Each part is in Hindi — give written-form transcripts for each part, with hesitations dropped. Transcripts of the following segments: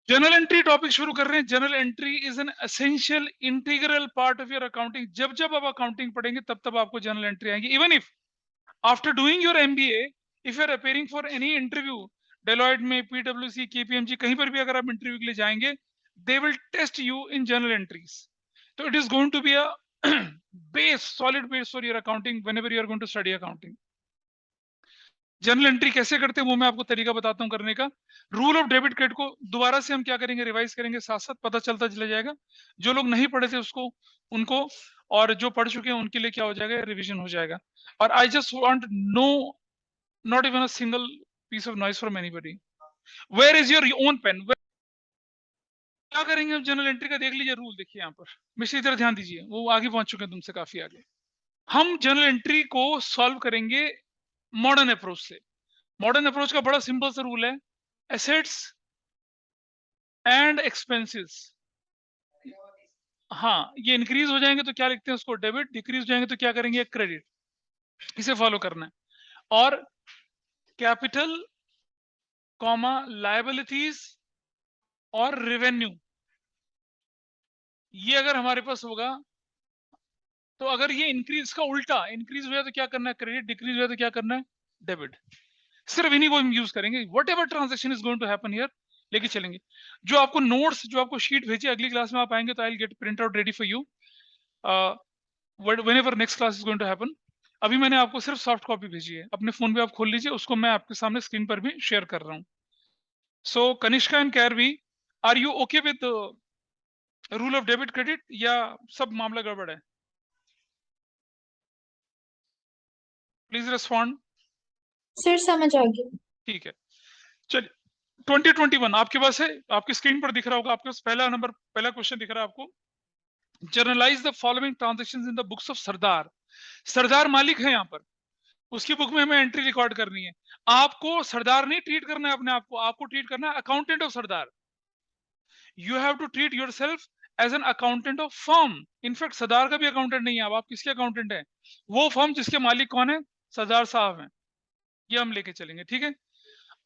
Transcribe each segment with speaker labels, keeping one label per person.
Speaker 1: जर्नल एंट्री टॉपिक शुरू कर रहे हैं। Journal entry is an essential integral part of your accounting. जब जब आप अकाउंटिंग पढ़ेंगे तब तब आपको जर्नल एंट्री आएंगी। Even if after doing your MBA, if you are appearing for any interview, Deloitte में, पीडब्ल्यूसी, केपीएमजी, कहीं पर भी अगर आप इंटरव्यू के लिए जाएंगे, they will test you in journal entries. तो it is going to be a base, solid base for your accounting whenever you are going to study accounting. Journal entry कैसे करते हैं वो मैं आपको तरीका बताता हूं करने का। रूल ऑफ डेबिट क्रेडिट को दोबारा से हम क्या करेंगे, रिवाइज करेंगे, साथ साथ पता चलता चला जाएगा। जो लोग नहीं पढ़े थे उसको, उनको, और जो पढ़ चुके हैं उनके लिए क्या हो जाएगा, रिवीजन हो जाएगा। और I just want no, not even a single piece of noise from anybody. Where is your own pen? क्या करेंगे हम जर्नल एंट्री का, देख लीजिए रूल। देखिए यहाँ पर मिश्र इधर ध्यान दीजिए, वो आगे पहुंच चुके हैं तुमसे काफी आगे। हम जर्नल एंट्री को सॉल्व करेंगे मॉडर्न अप्रोच से। मॉडर्न अप्रोच का बड़ा सिंपल सा रूल है, एसेट्स एंड एक्सपेंसेस। हाँ, ये इंक्रीज हो जाएंगे तो क्या लिखते हैं उसको, डेबिट। डिक्रीज हो जाएंगे तो क्या करेंगे, क्रेडिट। इसे फॉलो करना है। और कैपिटल, कॉमा, लायबिलिटीज और रेवेन्यू, ये अगर हमारे पास होगा तो अगर ये इंक्रीज का उल्टा, इंक्रीज हुआ तो क्या करना है, क्रेडिट। डिक्रीज हुआ तो क्या करना है, डेबिट। सिर्फ इन्हीं को हम यूज करेंगे। Whatever transaction is going to happen here, लेके चलेंगे। जो आपको नोट्स, जो आपको शीट भेजी, अगली क्लास में आप आएंगे तो I will get print out ready for you whenever next class is going to happen. अभी मैंने आपको सिर्फ सॉफ्ट कॉपी भेजी है, अपने फोन पे आप खोल लीजिए उसको, मैं आपके सामने स्क्रीन पर भी शेयर कर रहा हूँ। So Kanishka and Kairavi, are you okay with rule of debit credit, या सब मामला गड़बड़ है? Please respond.
Speaker 2: सर समझ आ गया।
Speaker 1: ठीक है, चलिए। 2021 आपके पास है, आपकी स्क्रीन पर दिख रहा होगा, आपके पास पहला नंबर, पहला क्वेश्चन दिख रहा है आपको। Journalize the following transactions in the books of Sardar. Sardar मालिक है यहाँ पर, उसकी बुक में हमें एंट्री रिकॉर्ड करनी है। आपको सरदार नहीं ट्रीट करना है अपने आप को, आपको ट्रीट करना है accountant of Sardar. You have to treat yourself as an accountant of firm. In fact Sardar का भी अकाउंटेंट नहीं है, अब आप किसके अकाउंटेंट है, वो फर्म जिसके मालिक कौन है, सरदार साहब हैं। ये हम लेके चलेंगे, ठीक है।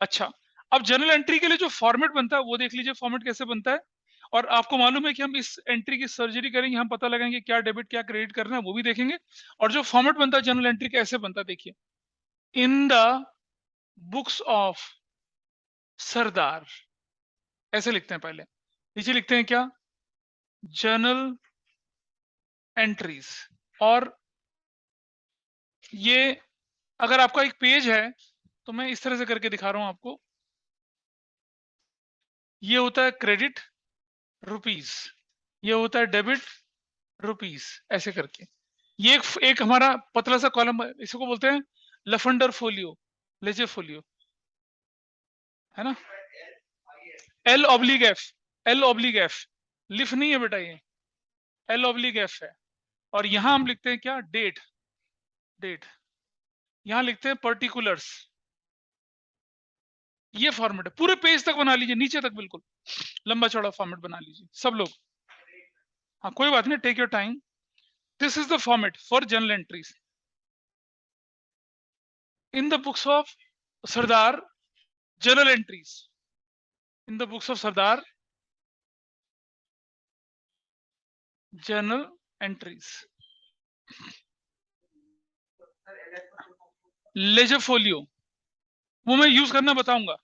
Speaker 1: अच्छा, अब जर्नल एंट्री के लिए जो फॉर्मेट बनता है वो देख लीजिए, फॉर्मेट कैसे बनता है। और आपको मालूम है कि हम इस एंट्री की सर्जरी करेंगे, हम पता लगाएंगे क्या डेबिट क्या क्रेडिट करना है, वो भी देखेंगे। और जो फॉर्मेट बनता है जर्नल एंट्री कैसे बनता है, देखिए। इन द बुक्स ऑफ सरदार, ऐसे लिखते हैं पहले, नीचे लिखते हैं क्या, जर्नल एंट्रीज। और ये अगर आपका एक पेज है तो मैं इस तरह से करके दिखा रहा हूं आपको। ये होता है क्रेडिट, रुपीस, ये होता है डेबिट, रुपीस, ऐसे करके। ये एक हमारा पतला सा कॉलम, इसको बोलते हैं लफंडर फोलियो, लेजे फोलियो, है ना। L oblique F, L oblique F, लिफ नहीं है बेटा, ये एल ऑब्लिग एफ है। और यहां हम लिखते हैं क्या, डेट, डेट। यहां लिखते हैं पर्टिकुलर्स। ये फॉर्मेट है, पूरे पेज तक बना लीजिए, नीचे तक बिल्कुल लंबा चौड़ा फॉर्मेट बना लीजिए सब लोग। हाँ कोई बात नहीं, take your time. This is the format for journal entries in the books of Sardar. Journal entries in the books of Sardar, journal entries, ledger folio, वो मैं यूज करना बताऊंगा।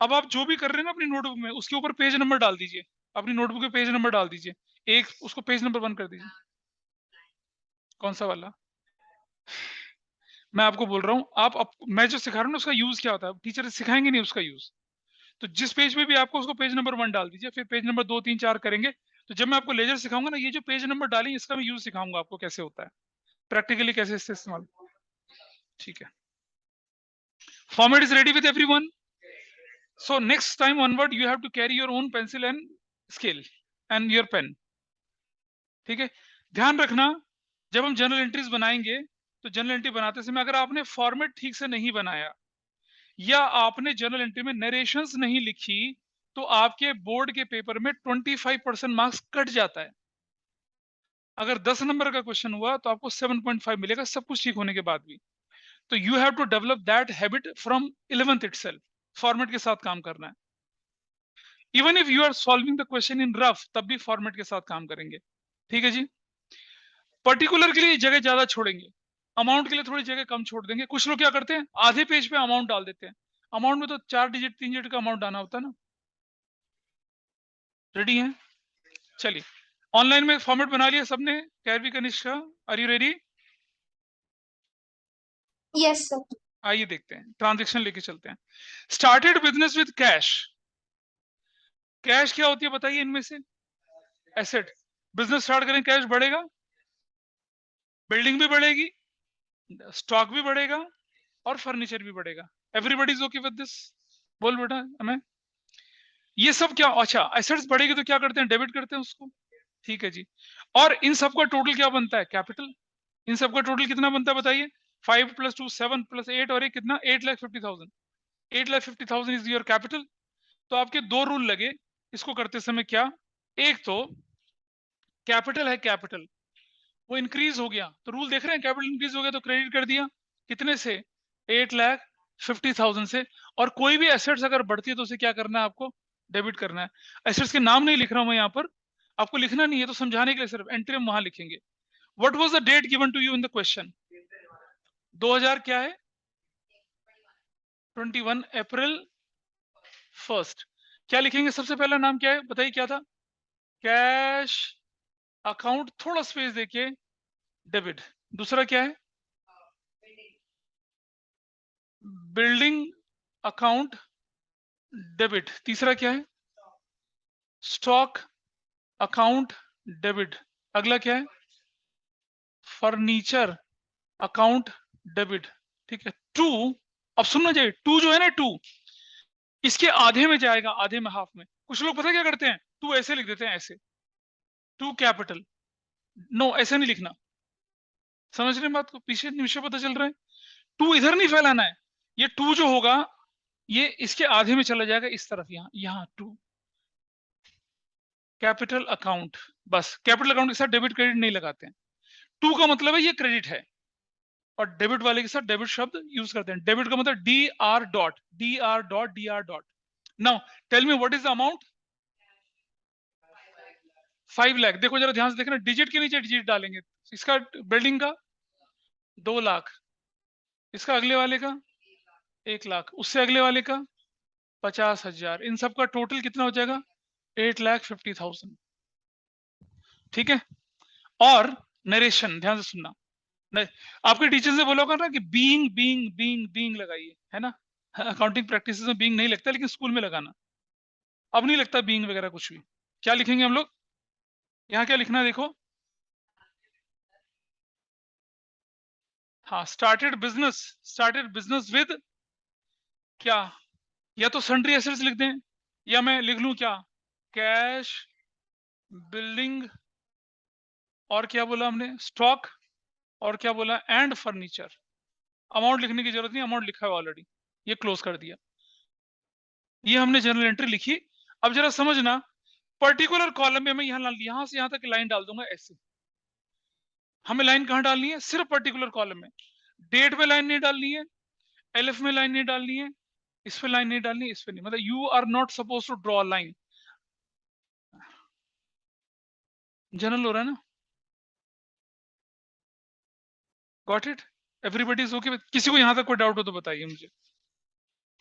Speaker 1: अब आप जो भी कर रहे हैं ना अपनी नोटबुक में, उसके ऊपर पेज नंबर डाल दीजिए, अपनी नोटबुक पे पेज नंबर डाल दीजिए। एक उसको पेज नंबर 1 कर दीजिए। कौन सा वाला, मैं आपको बोल रहा हूँ, मैं जो सिखा रहा हूँ ना उसका यूज क्या होता है, टीचर सिखाएंगे नहीं उसका यूज। तो जिस पेज पे भी आपको उसको पेज नंबर 1 डाल दीजिए, फिर पेज नंबर 2, 3, 4 करेंगे। तो जब मैं आपको लेजर सिखाऊंगा ना, ये जो पेज नंबर डालेंगे इसका मैं यूज सिखाऊंगा आपको कैसे होता है, प्रैक्टिकली कैसे इससे इस्तेमाल। ठीक है, format is ready with everyone. So next time onward you have to carry your own pencil and scale and your pen. ठीक है, ध्यान रखना जब हम जर्नल एंट्रीज बनाएंगे तो जर्नल एंट्री बनाते समय अगर आपने फॉर्मेट ठीक से नहीं बनाया या आपने जर्नल एंट्री में नरेशंस नहीं लिखी तो आपके बोर्ड के पेपर में 25% मार्क्स कट जाता है। अगर 10 नंबर का क्वेश्चन हुआ तो आपको 7.5 मिलेगा, सब कुछ ठीक होने के बाद भी। तो you have to develop that habit from 11th itself. Format के साथ काम करना है। Even if you are solving the question in rough, तब भी फॉर्मेट के साथ काम करेंगे। ठीक है जी। पर्टिकुलर के लिए जगह ज्यादा छोड़ेंगे, अमाउंट के लिए थोड़ी जगह कम छोड़ देंगे। कुछ लोग क्या करते हैं, आधे पेज पे अमाउंट डाल देते हैं। अमाउंट में तो 4 डिजिट 3 डिजिट का अमाउंट डालना होता है ना। रेडी है? चलिए, ऑनलाइन में फॉर्मेट बना लिया सबने? Kairavi Kanishka, are you ready?
Speaker 2: Yes, sir.
Speaker 1: आइए देखते हैं, ट्रांजेक्शन लेके चलते हैं। Started business with cash. Cash क्या होती है बताइए इनमें से? एसेट। बिजनेस स्टार्ट करें, कैश बढ़ेगा, बिल्डिंग भी बढ़ेगी, स्टॉक भी बढ़ेगा और फर्नीचर भी बढ़ेगा। Everybody is okay with this? बोल बेटा हमें। ये सब क्या, अच्छा एसेट्स बढ़ेगी तो क्या करते हैं, डेबिट करते हैं उसको। ठीक है जी। और इन सबका टोटल क्या बनता है, कैपिटल। इन सबका टोटल कितना बनता है बताइए? 5 + 2 7 + 8 और एक कितना, 8,50,000। 8,50,000 इज योर कैपिटल। तो आपके दो रूल लगे इसको करते समय। क्या? एक तो कैपिटल है, कैपिटल वो इंक्रीज हो गया तो रूल देख रहे हैं, कैपिटल इंक्रीज हो गया तो क्रेडिट कर दिया। कितने से? 8,50,000 से। और कोई भी एसेट्स अगर बढ़ती है तो उसे क्या करना है आपको, डेबिट करना है। एसेट्स के नाम नहीं लिख रहा हूं मैं यहाँ पर, आपको लिखना नहीं है, तो समझाने के लिए सिर्फ एंट्री हम वहां लिखेंगे। What was the date given to you in the question? 2000 क्या है, 21 अप्रैल 1st। क्या लिखेंगे? सबसे पहला नाम क्या है बताइए, क्या था? कैश अकाउंट, थोड़ा स्पेस देखिए, डेबिट। दूसरा क्या है? Building account, debit. तीसरा क्या है? Stock account, debit. अगला क्या है? Furniture account, debit. ठीक है। टू, अब सुनना चाहिए, टू जो है ना, टू इसके आधे में जाएगा, आधे में, हाफ में। कुछ लोग पता क्या करते हैं, टू ऐसे लिख देते हैं, ऐसे टू कैपिटल। नो, ऐसे नहीं लिखना। समझ रहे हैं बात को? पीछे निमिषों पता चल रहा है। टू इधर नहीं फैलाना है। ये टू जो होगा ये इसके आधे में चला जाएगा इस तरफ, यहाँ यहाँ टू कैपिटल अकाउंट। बस कैपिटल अकाउंट के साथ डेबिट क्रेडिट नहीं लगाते हैं। टू का मतलब है ये क्रेडिट है, और डेबिट वाले के साथ डेबिट शब्द यूज करते हैं। डेबिट का मतलब DR dot, DR dot, DR dot. Now tell me what is the amount? 5 lakh. देखो जरा ध्यान से देखना, डिजिट के नीचे डिजिट डालेंगे। इसका बिल्डिंग का 2 लाख, इसका अगले वाले का 1 लाख, उससे अगले वाले का 50,000। इन सब का टोटल कितना हो जाएगा? 8,50,000। ठीक है। और नरेशन ध्यान से सुनना। आपके टीचर ने बोला होगा ना कि बीइंग बीइंग बीइंग बीइंग लगाइए, है ना। अकाउंटिंग प्रैक्टिस में बीइंग नहीं लगता, लेकिन स्कूल में लगाना। अब नहीं लगता बीइंग वगैरह कुछ भी। क्या लिखेंगे हम लोग यहाँ? क्या लिखना है देखो। हाँ, स्टार्टेड बिजनेस विद क्या? या तो सन्ड्री एसेट्स लिख दें, या मैं लिख लूं क्या, कैश, बिल्डिंग, और क्या बोला हमने, स्टॉक, और क्या बोला, एंड फर्नीचर। अमाउंट लिखने की जरूरत नहीं, अमाउंट लिखा है ऑलरेडी, ये क्लोज कर दिया। ये हमने जनरल एंट्री लिखी। अब जरा समझना, पर्टिकुलर कॉलम में मैं यहां से यहां तक लाइन डाल दूंगा ऐसे। हमें लाइन कहां डालनी है? सिर्फ पर्टिकुलर कॉलम में। डेट में लाइन नहीं डालनी है, LF में लाइन नहीं डालनी है, इस पे लाइन नहीं डालनी, इस पे नहीं। मतलब you are not suppose to draw line. General हो रहा है ना? Got it? Everybody is okay? किसी को यहां तक कोई डाउट हो तो बताइए मुझे।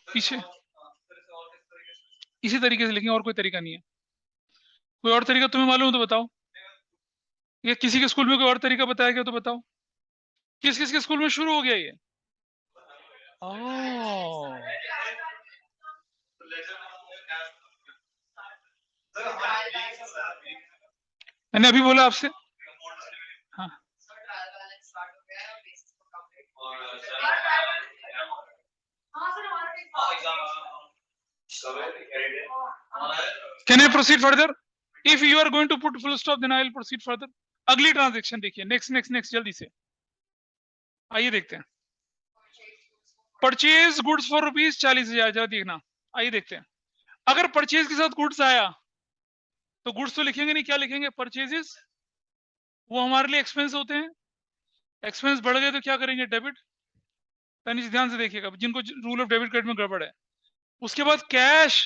Speaker 1: पीछे इसी तरीके से लिखेंगे, और कोई तरीका नहीं है। कोई और तरीका तुम्हें मालूम हो तो बताओ, या किसी के स्कूल में कोई और तरीका बताया गया तो बताओ। किस किस के स्कूल में शुरू हो गया ये? ओह, मैंने अभी बोला आपसे। हाँ, can I proceed further? If you are going to put full stop then I will proceed further. अगली ट्रांजेक्शन देखिए, नेक्स्ट नेक्स्ट नेक्स्ट, जल्दी से आइए देखते हैं। परचेज गुड्स फॉर ₹40,000, जरा देखना। आइए देखते हैं, अगर परचेज के साथ गुड्स आया तो गुड्स तो लिखेंगे नहीं, क्या लिखेंगे? परचेजेस। वो हमारे लिए एक्सपेंस होते हैं। एक्सपेंस बढ़ गए तो क्या करेंगे? डेबिट। नीचे ध्यान से देखिएगा, जिनको रूल ऑफ डेबिट क्रेडिट में गड़बड़ है। उसके बाद कैश,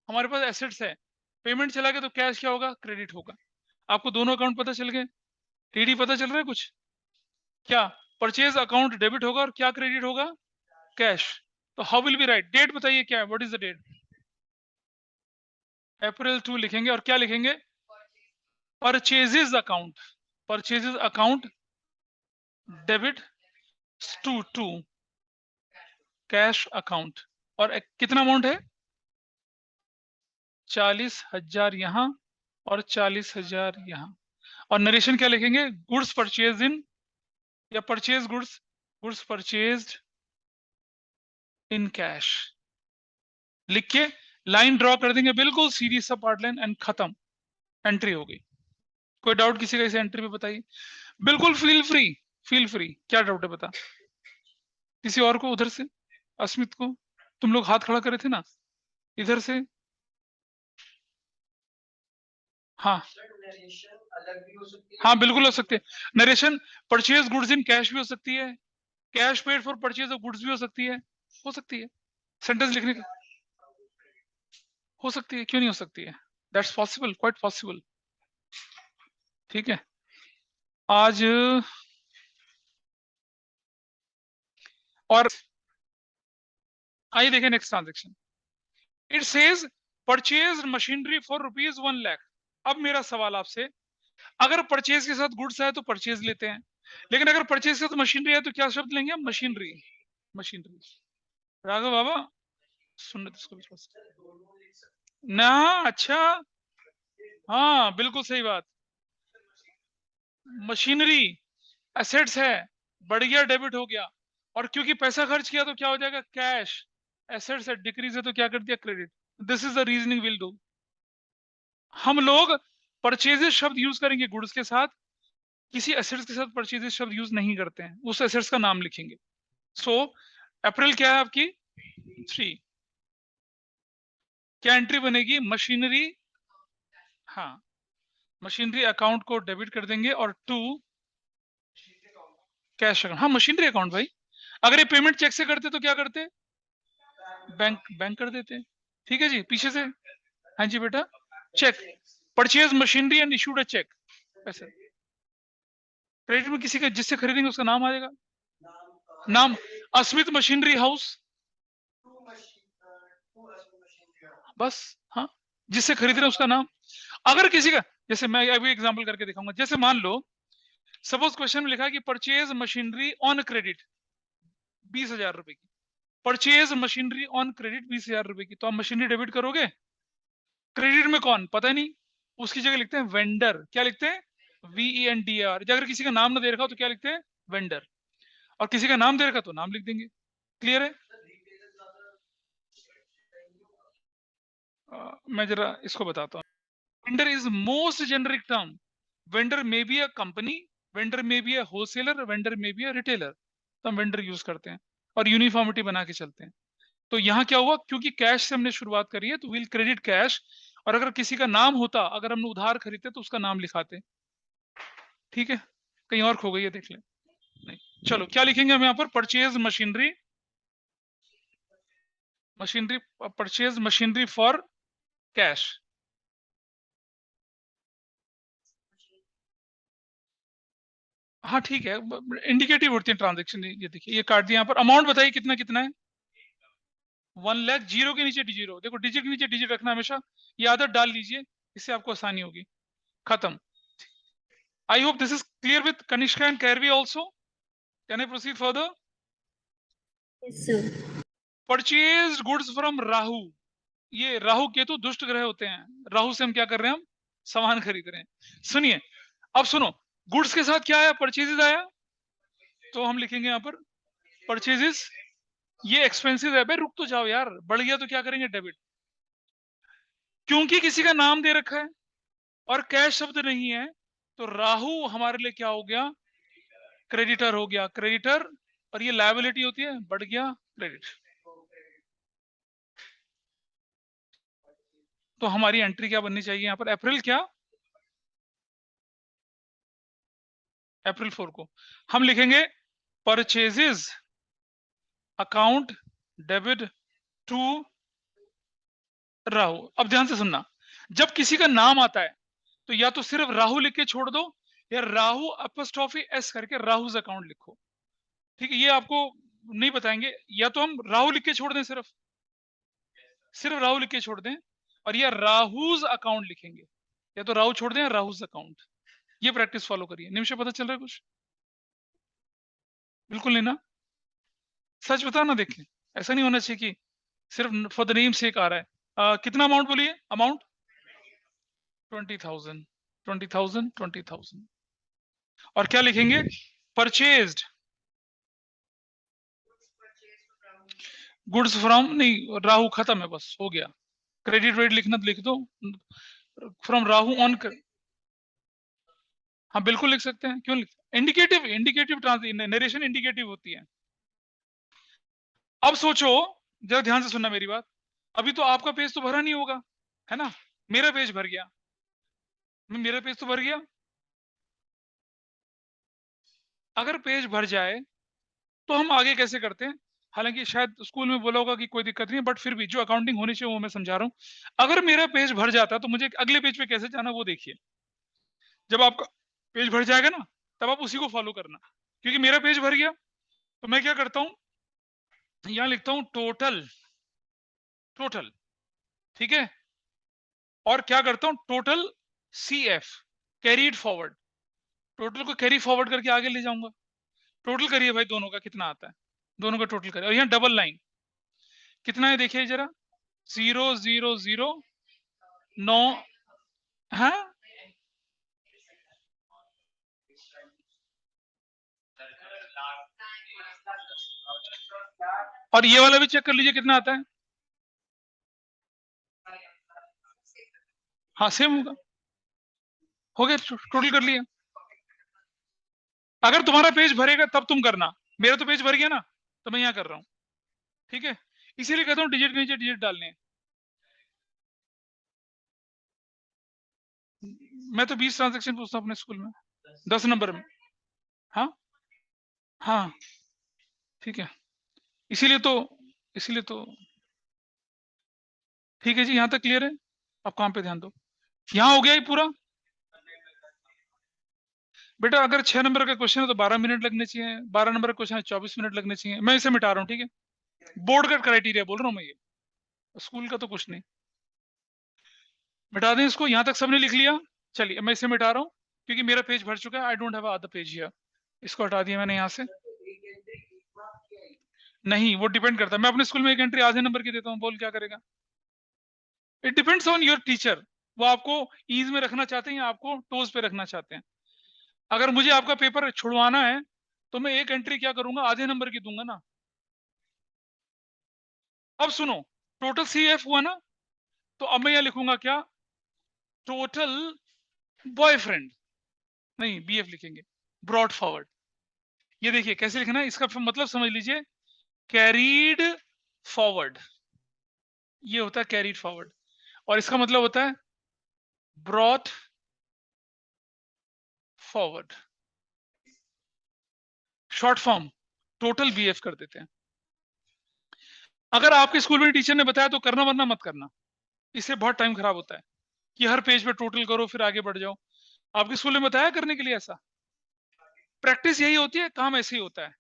Speaker 1: हमारे पास एसेट्स है, पेमेंट चला गया तो कैश क्या होगा, क्रेडिट होगा। आपको दोनों अकाउंट पता चल गए, टीडी पता चल रहा है कुछ, क्या परचेज अकाउंट डेबिट होगा और क्या क्रेडिट होगा, कैश। तो how will be write, date बताइए क्या है, what is the date, April 2 लिखेंगे और क्या लिखेंगे, purchases account, purchases account debit to cash account. और कितना अमाउंट है, 40,000 यहाँ और 40,000 यहाँ। और नरेशन क्या लिखेंगे, गुड्स परचेज इन, या purchase goods, goods purchased in cash लिख के लाइन ड्रॉ कर देंगे, बिल्कुल सीधी सा पार्ट लाइन, एंड खत्म, एंट्री हो गई। कोई डाउट किसी का इस एंट्री पे बताइए, बिल्कुल फील फ्री, फील फ्री, क्या डाउट है बता, किसी और को, उधर से अस्मित को, तुम लोग हाथ खड़ा करे थे ना, इधर से, हाँ हाँ बिल्कुल हो सकती है narration, purchase goods in cash भी हो सकती है, cash paid for purchase of goods भी हो सकती है सेंटेंस लिखने का, हो सकती है, क्यों नहीं हो सकती है, दैट्स पॉसिबल, क्वाइट पॉसिबल। ठीक है, आज और आइए देखें next transaction, it says purchase machinery for ₹1,00,000। अब मेरा सवाल आपसे, अगर परचेज के साथ गुड्स है तो परचेज लेते हैं, लेकिन अगर परचेज के साथ मशीनरी है तो क्या शब्द लेंगे, मशीनरी, मशीनरी। राघव बाबा सुन रहे थे इसको थोड़ा सा ना, अच्छा हाँ बिल्कुल सही बात, मशीनरी एसेट्स है, बढ़ गया डेबिट हो गया, और क्योंकि पैसा खर्च किया तो क्या हो जाएगा, कैश, एसेट्स है डिक्रीज है तो क्या कर दिया, credit. This is the reasoning will do. हम लोग परचेजेस शब्द यूज करेंगे गुड्स के साथ, किसी एसेट्स के साथ परचेजेस शब्द यूज नहीं करते हैं, उस एसेट्स का नाम लिखेंगे। सो अप्रैल क्या है आपकी 3, क्या एंट्री बनेगी, मशीनरी, हाँ मशीनरी अकाउंट को डेबिट कर देंगे, और 2 कैश अकाउंट, हाँ मशीनरी अकाउंट भाई, अगर ये पेमेंट चेक से करते तो क्या करते, बैंक बैंक कर देते। ठीक है जी, पीछे से, हाँ जी बेटा, cheque, purchase machinery and issued a cheque, पैसे क्रेडिट में किसी का जिससे खरीदेंगे उसका नाम आ जाएगा, नाम अस्मित मशीनरी हाउस, बस, हाँ जिससे खरीद रहे हैं उसका नाम। अगर किसी का, जैसे मैं अभी एग्जांपल करके दिखाऊंगा, जैसे मान लो सपोज क्वेश्चन में लिखा है कि परचेज मशीनरी ऑन क्रेडिट 20,000 रुपए की, परचेज मशीनरी ऑन क्रेडिट 20,000 रुपए की, तो आप मशीनरी डेबिट करोगे, क्रेडिट में कौन पता नहीं, उसकी जगह लिखते हैं वेंडर, क्या लिखते हैं, VENDR। अगर किसी का नाम ना दे रखा हो तो क्या लिखते हैं, वेंडर, और किसी का नाम दे रखा तो नाम लिख देंगे। क्लियर है, मैं जरा इसको बताता हूँ, vendor is most generic term, vendor may be a company, vendor may be a wholesaler, vendor may be a retailer, तो हम वेंडर यूज करते हैं और यूनिफॉर्मिटी बना के चलते हैं। तो यहाँ क्या हुआ, क्योंकि कैश से हमने शुरुआत करी है तो विल क्रेडिट कैश, और अगर किसी का नाम होता, अगर हमने उधार खरीदते तो उसका नाम लिखाते। ठीक है, कहीं और खो गई है देख ले, नहीं, चलो क्या लिखेंगे हम यहाँ पर, purchase machinery, machinery, purchase machinery for cash, हाँ ठीक है, इंडिकेटिव होती है ट्रांजेक्शन, ये देखिए ये काट दिया यहाँ पर, अमाउंट बताइए कितना कितना है, 1,00,000, जीरो के नीचे जीरो, देखो डिजिट के नीचे डिजिट रखना हमेशा, ये आदत डाल लीजिए, इससे आपको आसानी होगी। खत्म। I hope this is clear with Kanishka and Kairavi also, can I proceed further.
Speaker 2: Yes, sir.
Speaker 1: Purchase goods from Rahu, ये राहु केतु दुष्ट ग्रह होते हैं, राहु से हम क्या कर रहे हैं, हम सामान खरीद रहे हैं। सुनिए, अब सुनो, गुड्स के साथ क्या आया, परचेजेस आया, तो हम लिखेंगे यहाँ पर परचेजेस, ये एक्सपेंसिव है, भाई रुक तो जाओ यार, बढ़ गया तो क्या करेंगे, डेबिट, क्योंकि किसी का नाम दे रखा है और कैश शब्द नहीं है, तो राहु हमारे लिए क्या हो गया, क्रेडिटर हो गया, क्रेडिटर, और ये लायबिलिटी होती है, बढ़ गया क्रेडिट। तो हमारी एंट्री क्या बननी चाहिए यहाँ पर, अप्रैल क्या, अप्रैल 4 को हम लिखेंगे purchases account debit to Rahu. अब ध्यान से सुनना, जब किसी का नाम आता है तो या तो सिर्फ राहु लिख के छोड़ दो, या राहु अपस्ट्रॉफी एस करके राहुज अकाउंट लिखो। ठीक है, ये आपको नहीं बताएंगे, या तो हम राहु लिख के छोड़ दें, सिर्फ राहु लिख के छोड़ दें, और या राहुज अकाउंट लिखेंगे, या तो राहु छोड़ दें या राहुज अकाउंट। ये प्रैक्टिस फॉलो करिए। निमिषा, पता चल रहा है कुछ? बिल्कुल नहीं ना? सच बताना, देखें, ऐसा नहीं होना चाहिए कि सिर्फ फॉर द नेम से आ रहा है। कितना अमाउंट बोलिए? अमाउंट 20,000, 20,000, 20,000। और क्या लिखेंगे? परचेज्ड गुड्स फ्रॉम, नहीं, राहु खत्म है, बस हो गया। क्रेडिट रेट लिखना तो लिख दो, फ्रॉम राहु ऑन कर। हाँ बिल्कुल लिख सकते हैं, क्यों लिख, इंडिकेटिव, नरेशन इंडिकेटिव होती है। अब सोचो, जरा ध्यान से सुनना मेरी बात। अभी तो आपका पेज तो भरा नहीं होगा, है ना? मेरा पेज भर गया, मेरा पेज तो भर गया। अगर पेज भर जाए तो हम आगे कैसे करते हैं? हालांकि शायद स्कूल में बोला होगा कि कोई दिक्कत नहीं है, बट फिर भी जो अकाउंटिंग होनी चाहिए वो मैं समझा रहा हूं। अगर मेरा पेज भर जाता है तो मुझे अगले पेज पे कैसे जाना वो देखिए। जब आपका पेज भर जाएगा ना, तब आप उसी को फॉलो करना। क्योंकि मेरा पेज भर गया तो मैं क्या करता हूं, यहां लिखता हूं टोटल, टोटल, ठीक है, और क्या करता हूं, total CF, carried forward, total को कैरी फॉरवर्ड करके आगे ले जाऊंगा। टोटल करिए भाई, दोनों का कितना आता है, दोनों का टोटल करिए। और यहाँ डबल लाइन कितना है देखिए जरा, 0,0,0,9, हाँ, और ये वाला भी चेक कर लीजिए कितना आता है। हाँ सेम होगा, हो गया, टोटल कर लिया। अगर तुम्हारा पेज भरेगा तब तुम करना, मेरा तो पेज भर गया ना, तो मैं यहाँ कर रहा हूँ। ठीक है, इसीलिए कहता हूँ डिजिट के नीचे डिजिट डालने हैं। मैं तो 20 ट्रांजेक्शन पूछता हूँ अपने स्कूल में, 10 नंबर में। हाँ हाँ, ठीक है, इसीलिए तो, इसीलिए तो, ठीक है जी, यहाँ तक क्लियर है। अब काम पे ध्यान दो। यहाँ हो गया ही पूरा। बेटा अगर 6 नंबर का क्वेश्चन है तो 12 मिनट लगने चाहिए, 12 नंबर का क्वेश्चन है 24 मिनट लगने चाहिए। मैं इसे मिटा रहा हूँ, ठीक है, बोर्ड का क्राइटेरिया बोल रहा हूँ मैं, ये स्कूल का तो कुछ नहीं। मिटा दें इसको, यहाँ तक सबने लिख लिया। चलिए मैं इसे मिटा रहा हूँ क्योंकि मेरा पेज भर चुका है। I don't have other page here. इसको हटा दिया मैंने यहाँ से। नहीं, वो डिपेंड करता है, मैं अपने स्कूल में एक एंट्री आधे नंबर की देता हूँ, बोल क्या करेगा। It depends on your teacher, वो आपको ईज में रखना चाहते हैं या आपको टोज पे रखना चाहते हैं। अगर मुझे आपका पेपर छुड़वाना है तो मैं एक एंट्री क्या करूंगा, आधे नंबर की दूंगा ना। अब सुनो, टोटल CF हुआ ना, तो अब मैं यह लिखूंगा क्या, टोटल बॉयफ्रेंड, नहीं BF लिखेंगे, ब्रॉड फॉरवर्ड। ये देखिए कैसे लिखना है, इसका मतलब समझ लीजिए, कैरीड फॉरवर्ड, ये होता है कैरीड फॉरवर्ड, और इसका मतलब होता है brought forward. Short form total BF कर देते हैं। अगर आपके स्कूल में टीचर ने बताया तो करना, वरना मत करना, इससे बहुत टाइम खराब होता है कि हर पेज पे टोटल करो फिर आगे बढ़ जाओ। आपके स्कूल में बताया करने के लिए ऐसा? प्रैक्टिस यही होती है, काम ऐसे ही होता है।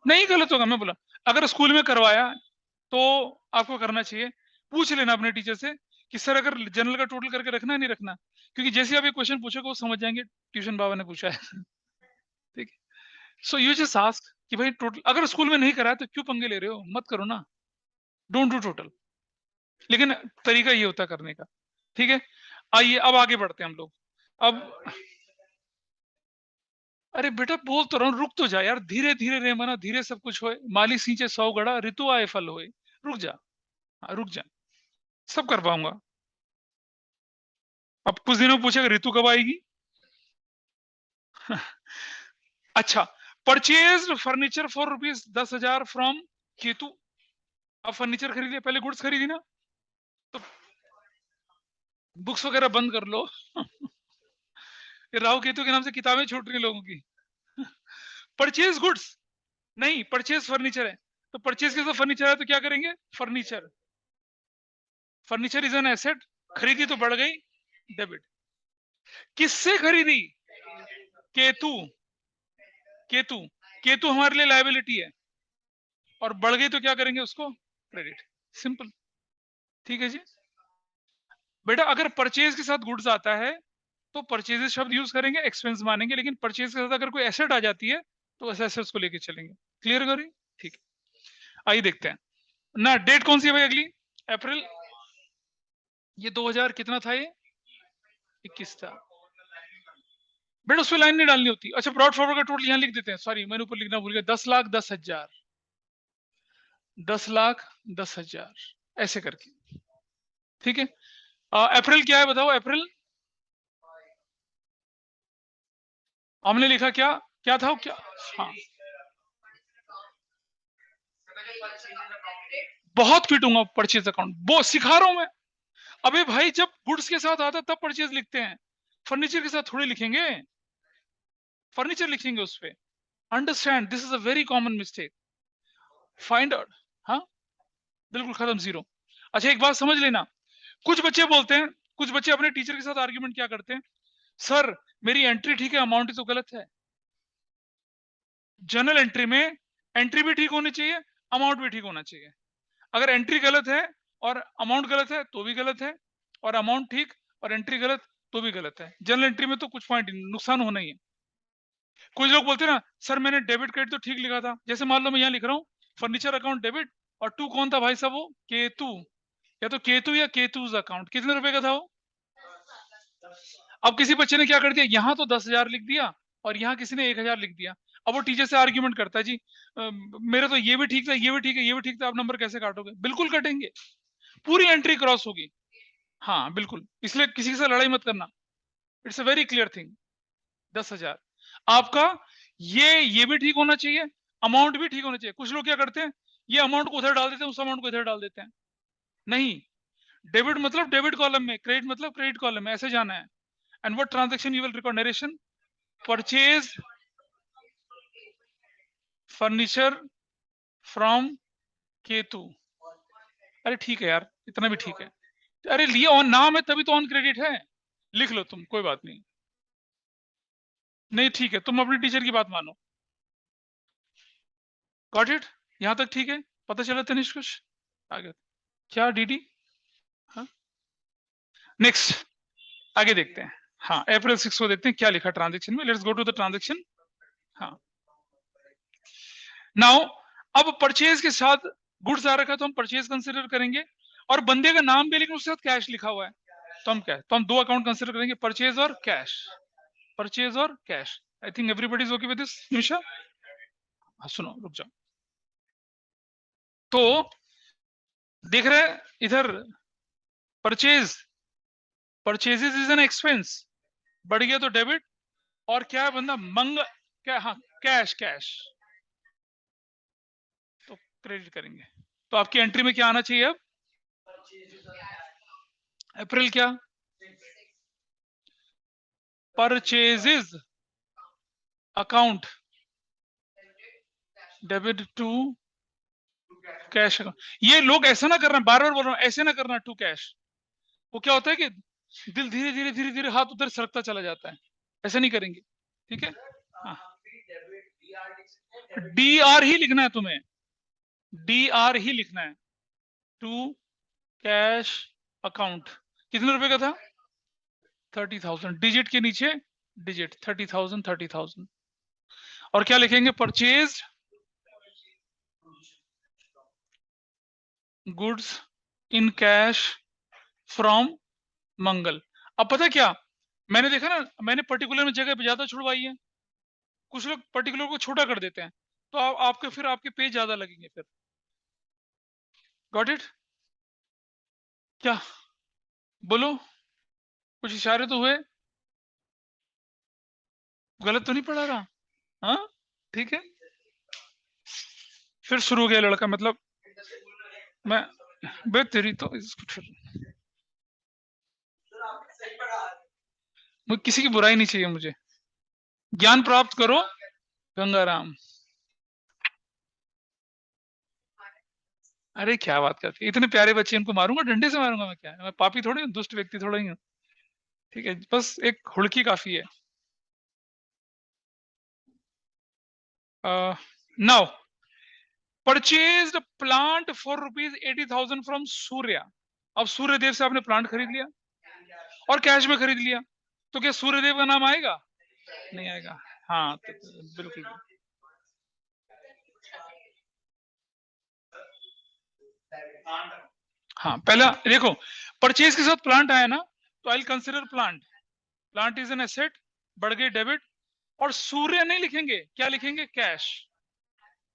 Speaker 1: नहीं गलत होगा, मैं बोला अगर स्कूल में करवाया तो आपको करना चाहिए। पूछ लेना अपने टीचर से कि सर अगर जनरल का टोटल करके रखना है नहीं रखना, क्योंकि जैसे आप ये क्वेश्चन पूछोगे वो समझ जाएंगे ट्यूशन बाबा ने पूछा है। ठीक है, सो यू जस्ट आस्क कि भाई टोटल, अगर स्कूल में नहीं कराया तो क्यों पंगे ले रहे हो, मत करो ना, डोंट डू टोटल। लेकिन तरीका ये होता है करने का। ठीक है, आइए अब आगे बढ़ते हैं हम लोग। अब अरे बेटा बोल तो रहा हूँ, रुक तो जा यार, धीरे धीरे रे मना, धीरे सब कुछ होए, माली सींचे 100 गड़ा, ऋतु आए फल होए। रुक जा, हाँ, रुक जा, सब कर पाऊंगा। अब कुछ दिनों में पूछेगा ऋतु कब आएगी। अच्छा, purchase furniture for ₹10,000 from Ketu. अब फर्नीचर खरीद लिया, पहले गुड्स खरीदी ना, तो बुक्स वगैरह बंद कर लो। ये राहु केतु के नाम से किताबें छूट रही लोगों की। परचेज गुड्स नहीं, परचेज फर्नीचर है। तो परचेज के साथ फर्नीचर है तो क्या करेंगे, furniture, furniture is an asset, खरीदी तो बढ़ गई, डेबिट। किससे खरीदी, केतु, केतु, केतु हमारे लिए लायबिलिटी है, और बढ़ गई तो क्या करेंगे उसको, क्रेडिट, सिंपल। ठीक है जी। बेटा अगर परचेज के साथ गुड्स आता है तो परचेजेस शब्द यूज करेंगे, एक्सपेंस मानेंगे, लेकिन परचेज के साथ अगर कोई एसेट आ जाती है तो उस एसेट्स को लेके चलेंगे। क्लियर करिए, ठीक है। आइए देखते हैं ना, डेट कौन सी है भाई अगली, अप्रैल, ये 2000 कितना था, ये 21 था। बेटा उसमें लाइन नहीं डालनी होती। अच्छा ब्रॉड फॉरवर्ड का टोटल यहाँ लिख देते हैं, सॉरी मैंने ऊपर लिखना भूल गया, 10,10,000, 10,10,000 ऐसे करके। ठीक है, अप्रैल क्या है बताओ, अप्रैल हमने लिखा क्या, क्या था क्या, हाँ बहुत पीटूंगा परचेज अकाउंट, वो सिखा रहा हूं मैं। अबे भाई जब गुड्स के साथ आता तब परचेज लिखते हैं, फर्नीचर के साथ थोड़ी लिखेंगे, फर्नीचर लिखेंगे उस पे। Understand, this is a very common mistake, find out. हाँ बिल्कुल खत्म, जीरो। अच्छा एक बात समझ लेना, कुछ बच्चे बोलते हैं, कुछ बच्चे अपने टीचर के साथ आर्ग्यूमेंट क्या करते हैं, सर मेरी एंट्री ठीक है, अमाउंट ही तो गलत है। जर्नल एंट्री में एंट्री भी ठीक होनी चाहिए, अमाउंट भी ठीक होना चाहिए। अगर एंट्री गलत है और अमाउंट गलत है तो भी गलत है, और अमाउंट ठीक और एंट्री गलत तो भी गलत है। जनरल एंट्री में तो कुछ पॉइंट नुकसान होना ही है। कुछ लोग बोलते हैं ना सर मैंने डेबिट क्रेडिट तो ठीक लिखा था, जैसे मान लो मैं यहाँ लिख रहा हूँ फर्नीचर अकाउंट डेबिट, और टू कौन था भाई साहब, वो केतु, या तो केतु या केतुज अकाउंट, कितने रुपए का था वो। अब किसी बच्चे ने क्या कर दिया, यहाँ तो 10,000 लिख दिया और यहाँ किसी ने 1,000 लिख दिया। अब वो टीचर से आर्ग्यूमेंट करता है जी मेरा तो ये भी ठीक था, ये भी ठीक है, ये भी ठीक था, आप नंबर कैसे काटोगे, बिल्कुल कटेंगे, पूरी एंट्री क्रॉस होगी। हाँ बिल्कुल, इसलिए किसी से लड़ाई मत करना, it's a very clear thing. 10,000 आपका, ये भी ठीक होना चाहिए, अमाउंट भी ठीक होना चाहिए। कुछ लोग क्या करते हैं, ये अमाउंट को उधर डाल देते हैं, उस अमाउंट को इधर डाल देते हैं। नहीं, डेबिट मतलब डेबिट कॉलम में, क्रेडिट मतलब क्रेडिट कॉलम में, ऐसे जाना है। And what transaction you will record, narration, purchase furniture from Ketu. अरे ठीक है यार, इतना भी ठीक है। अरे लिए ऑन नाम है तभी तो ऑन क्रेडिट है, लिख लो तुम, कोई बात नहीं। नहीं ठीक है, तुम अपनी टीचर की बात मानो। गॉट इट, यहां तक ठीक है, पता चला तनिष्क कुछ आगे क्या, डीडी। हाँ नेक्स्ट, आगे देखते हैं। हाँ अप्रैल 6 को देखते हैं क्या लिखा ट्रांजेक्शन में, let's go to the transaction. हाँ नाउ, अब परचेज के साथ गुड्स आ रखा है तो हम परचेज कंसिडर करेंगे, और बंदे का नाम भी लेकिन उसके साथ कैश लिखा हुआ है, तो हम क्या है, तो हम दो अकाउंट कंसिडर करेंगे, परचेज और कैश, परचेज और cash. I think everybody is okay with this, Nimisha. हाँ सुनो रुक जाओ, तो देख रहे हैं इधर, purchase, purchases is an expense, बढ़ गया तो डेबिट, और क्या है बंदा मंग, क्या, हाँ कैश, कैश तो क्रेडिट करेंगे। तो आपकी एंट्री में क्या आना चाहिए अब, अप्रैल क्या, purchases account debit to cash account. ये लोग ऐसा ना करना, बार बार बोल रहा हूं ऐसे ना करना, टू कैश। वो क्या होता है कि दिल धीरे धीरे धीरे धीरे हाथ उधर सरकता चला जाता है, ऐसा नहीं करेंगे। ठीक है, हाँ डी आर ही लिखना है तुम्हें, डी आर ही लिखना है, टू कैश अकाउंट। कितने रुपए का था, 30,000, डिजिट के नीचे डिजिट, 30,000, 30,000। और क्या लिखेंगे, purchase goods in cash from Mangal. अब पता क्या, मैंने देखा ना, मैंने पर्टिकुलर में जगह पे ज्यादा छुड़वाई है, कुछ लोग पर्टिकुलर को छोटा कर देते हैं, तो आपके फिर आपके पेज ज्यादा लगेंगे फिर। गॉट इट, क्या बोलो, कुछ इशारे तो हुए, गलत तो नहीं पढ़ा रहा, हाँ ठीक है। फिर शुरू हो गया लड़का, मतलब मैं, बे तेरी तो मुझे किसी की बुराई नहीं चाहिए, मुझे ज्ञान प्राप्त करो गंगाराम। अरे क्या बात करते, इतने प्यारे बच्चे, इनको मारूंगा, डंडे से मारूंगा मैं? क्या मैं पापी थोड़ी हूँ, दुष्ट व्यक्ति थोड़ा ही हूँ। ठीक है, बस एक हुड़की काफी है। Now purchased plant for ₹80,000 from Surya. अब सूर्य देव से आपने प्लांट खरीद लिया और कैश में खरीद लिया, तो क्या सूर्य देव का नाम आएगा? नहीं आएगा। हाँ तो बिल्कुल। हाँ पहला देखो, परचेज के साथ प्लांट आया ना, तो I consider plant, plant is an asset, बढ़ गई डेबिट, और सूर्य नहीं लिखेंगे, क्या लिखेंगे? कैश।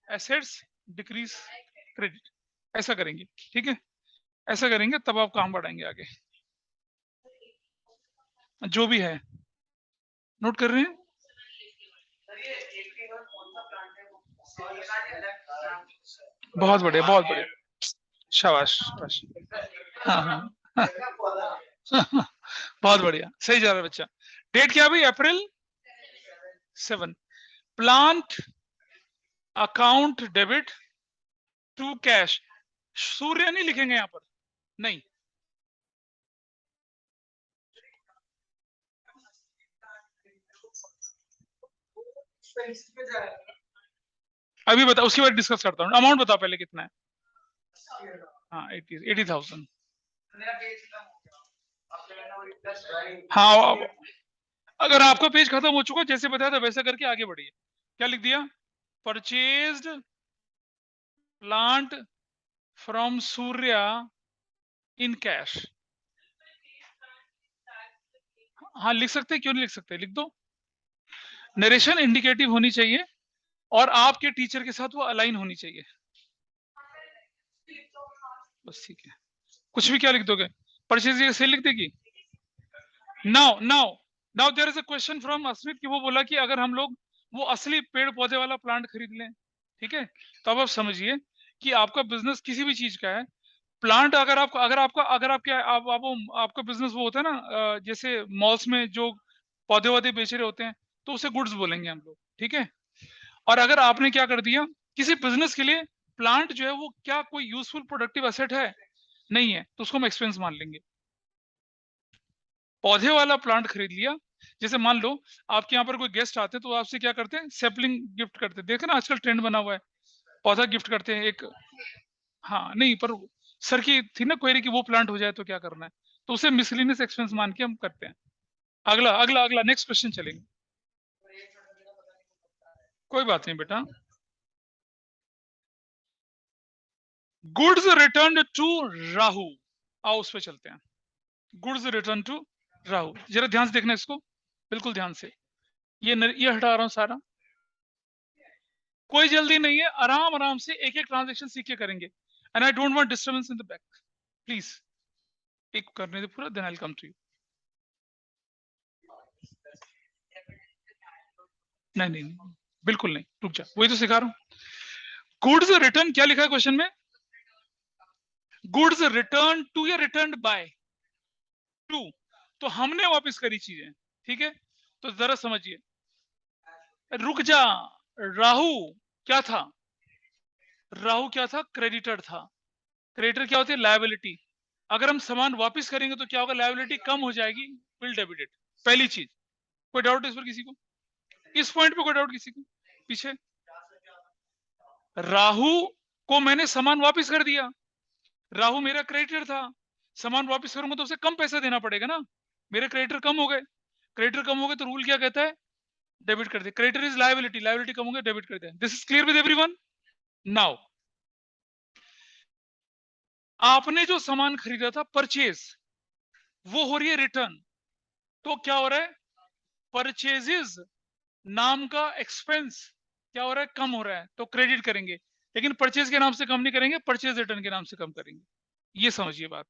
Speaker 1: एसेट्स डिक्रीज क्रेडिट, ऐसा करेंगे। ठीक है, ऐसा करेंगे, तब आप काम बढ़ाएंगे आगे। जो भी है नोट कर रहे हैं? बहुत बढ़िया, बहुत बढ़िया, शाबाश शाबाश। हाँ हाँ बहुत बढ़िया, सही जा रहा है बच्चा। डेट क्या भाई? April 7। Plant account debit to cash, Surya नहीं लिखेंगे यहां पर, नहीं। अभी बता, उसके बाद डिस्कस करता हूँ। अमाउंट बताओ पहले कितना है। हाँ 80,000। हाँ अब अगर आपका पेज खत्म हो चुका, जैसे बताया था वैसा करके आगे बढ़िए। क्या लिख दिया? Purchased plant from Surya in cash. हाँ लिख सकते हैं, क्यों नहीं लिख सकते, लिख दो। नरेशन इंडिकेटिव होनी चाहिए और आपके टीचर के साथ वो अलाइन होनी चाहिए, बस ठीक है। कुछ भी क्या लिख दोगे? परचेज की सेल लिख देगी। Now now now there is a question from Asmit कि वो बोला कि अगर हम लोग वो असली पेड़ पौधे वाला प्लांट खरीद लें, ठीक है, तो अब आप समझिए कि आपका बिजनेस किसी भी चीज का है, प्लांट अगर आपको अगर आपके आपका बिजनेस वो होता है ना, जैसे मॉल्स में जो पौधे वौधे बेच रहे होते हैं, तो उसे गुड्स बोलेंगे हम लोग, ठीक है। और अगर आपने क्या कर दिया, किसी बिजनेस के लिए प्लांट जो है वो क्या कोई यूजफुल प्रोडक्टिव एसेट है? नहीं है, तो उसको हम एक्सपेंस मान लेंगे। पौधे वाला प्लांट खरीद लिया, जैसे मान लो आपके यहाँ पर कोई गेस्ट आते हैं तो आपसे क्या करते हैं? सैपलिंग गिफ्ट करते हैं, देखे ना आजकल ट्रेंड बना हुआ है, पौधा गिफ्ट करते हैं एक। हाँ नहीं, पर सर की थी ना क्वेरी कि वो प्लांट हो जाए तो क्या करना है, तो उसे मिसलिनियस एक्सपेंस मान के हम करते हैं। अगला अगला अगला नेक्स्ट क्वेश्चन चलेंगे। कोई बात नहीं बेटा। गुड्स रिटर्न टू राहु, आओ उस पर चलते हैं। गुड्स रिटर्न टू राहु, जरा ध्यान से देखना इसको, बिल्कुल ध्यान से। ये हटा रहा हूं सारा, कोई जल्दी नहीं है, आराम आराम से एक एक ट्रांजेक्शन सीख के करेंगे। And I don't want disturbance in the back, please एक करने दे पूरा, then I will come to you. नहीं नहीं नहीं, बिल्कुल नहीं, रुक जा, वही तो सिखा रहा हूँ। गुड्स रिटर्न क्या लिखा है क्वेश्चन में? गुड्स रिटर्न टू या रिटर्न बाय टू, तो हमने वापस करी चीजें, ठीक है। तो जरा समझिए, रुक जा, राहु क्या था? राहु क्या था? क्रेडिटर था। क्रेडिटर क्या होती है? लायबिलिटी। अगर हम सामान वापस करेंगे तो क्या होगा? लायबिलिटी कम हो जाएगी, विल डेबिटेड। पहली चीज, कोई डाउट इस पर किसी को? इस पॉइंट पे कोई डाउट किसी को? पीछे राहु को मैंने सामान वापस कर दिया, राहु मेरा क्रेडिटर था, सामान वापस करूंगा तो उसे कम पैसा देना पड़ेगा ना, मेरे क्रेडिटर कम हो गए। क्रेडिटर कम हो गए तो रूल क्या कहता है? डेबिट कर दे। क्रेडिटर इज लायबिलिटी, लायबिलिटी कम हो गया, डेबिट कर दे। This is clear with everyone? Now आपने जो सामान खरीदा था परचेज, वो हो रही है रिटर्न, तो क्या हो रहा है? परचेजेस नाम का एक्सपेंस क्या हो रहा है? कम हो रहा है, तो क्रेडिट करेंगे। लेकिन परचेज के नाम से कम नहीं करेंगे, परचेज रिटर्न के नाम से कम करेंगे। ये समझिए बात।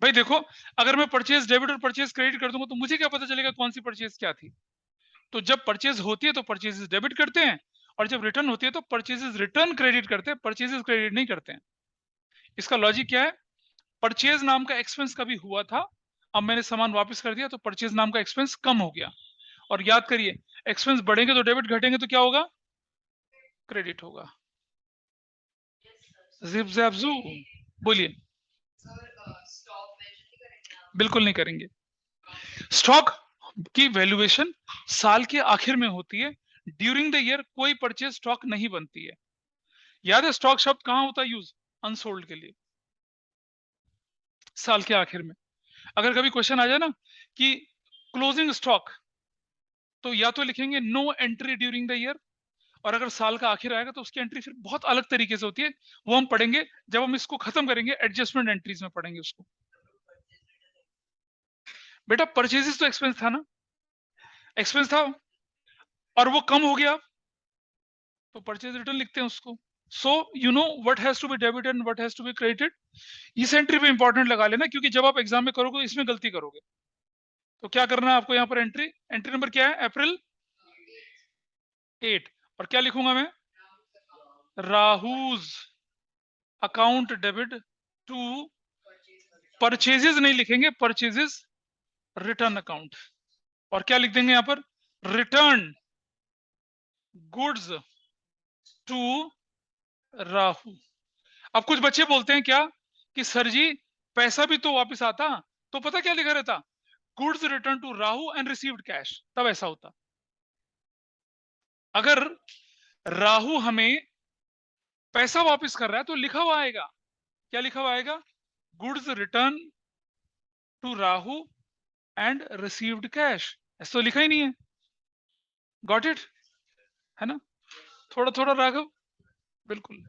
Speaker 1: भाई देखो, अगर मैं परचेज डेबिट और परचेज क्रेडिट कर दूंगा तो मुझे क्या पता चलेगा कौन सी परचेज क्या थी? तो जब परचेज होती है तो परचेजेस डेबिट करते हैं, और जब रिटर्न होती है तो परचेजेस रिटर्न क्रेडिट करते हैं, परचेजेस क्रेडिट नहीं करते हैं। इसका लॉजिक क्या है? परचेज नाम का एक्सपेंस कभी हुआ था, अब मैंने सामान वापस कर दिया तो परचेज नाम का एक्सपेंस कम हो गया। और याद करिए, एक्सपेंस बढ़ेंगे तो डेबिट, घटेंगे तो क्या होगा? क्रेडिट होगा। जिप जैप जू, बोलिए। बिल्कुल नहीं करेंगे। स्टॉक की वैल्यूएशन साल के आखिर में होती है। ड्यूरिंग द ईयर कोई परचेज स्टॉक नहीं बनती है। याद है स्टॉक शब्द कहां होता है यूज? अनसोल्ड के लिए, साल के आखिर में। अगर कभी क्वेश्चन आ जाए ना कि क्लोजिंग स्टॉक, तो या तो लिखेंगे no entry during the year, और अगर साल का आखिर आएगा तो उसकी एंट्री फिर बहुत अलग तरीके से होती है। वो हम पढ़ेंगे जब हम इसको खत्म करेंगे, एडजस्टमेंट एंट्रीज में पढ़ेंगे उसको। बेटा परचेजेस तो एक्सपेंस था ना, एक्सपेंस था और वो कम हो गया, तो परचेज रिटर्न लिखते हैं उसको। So you know what has to be debited and what has to be credited. इस एंट्री पे इंपॉर्टेंट लगा लेना, क्योंकि जब आप एग्जाम में करोगे इसमें गलती करोगे। तो क्या करना है आपको यहाँ पर? एंट्री, एंट्री नंबर क्या है? अप्रैल 8। और क्या लिखूंगा मैं? राहुज अकाउंट डेबिट टू, परचेजेस नहीं लिखेंगे, परचेजेस रिटर्न अकाउंट। और क्या लिख देंगे यहाँ पर? Return goods to Rahu. अब कुछ बच्चे बोलते हैं क्या कि सर जी पैसा भी तो वापस आता, तो पता क्या लिखा रहता? Goods return to Rahu and received cash, तब ऐसा होता। अगर राहु हमें पैसा वापस कर रहा है तो लिखा हुआ आएगा, क्या लिखा हुआ आएगा? Goods return to Rahu and received cash. ऐसा तो लिखा ही नहीं है। Got it? है ना? थोड़ा थोड़ा राघव, बिल्कुल।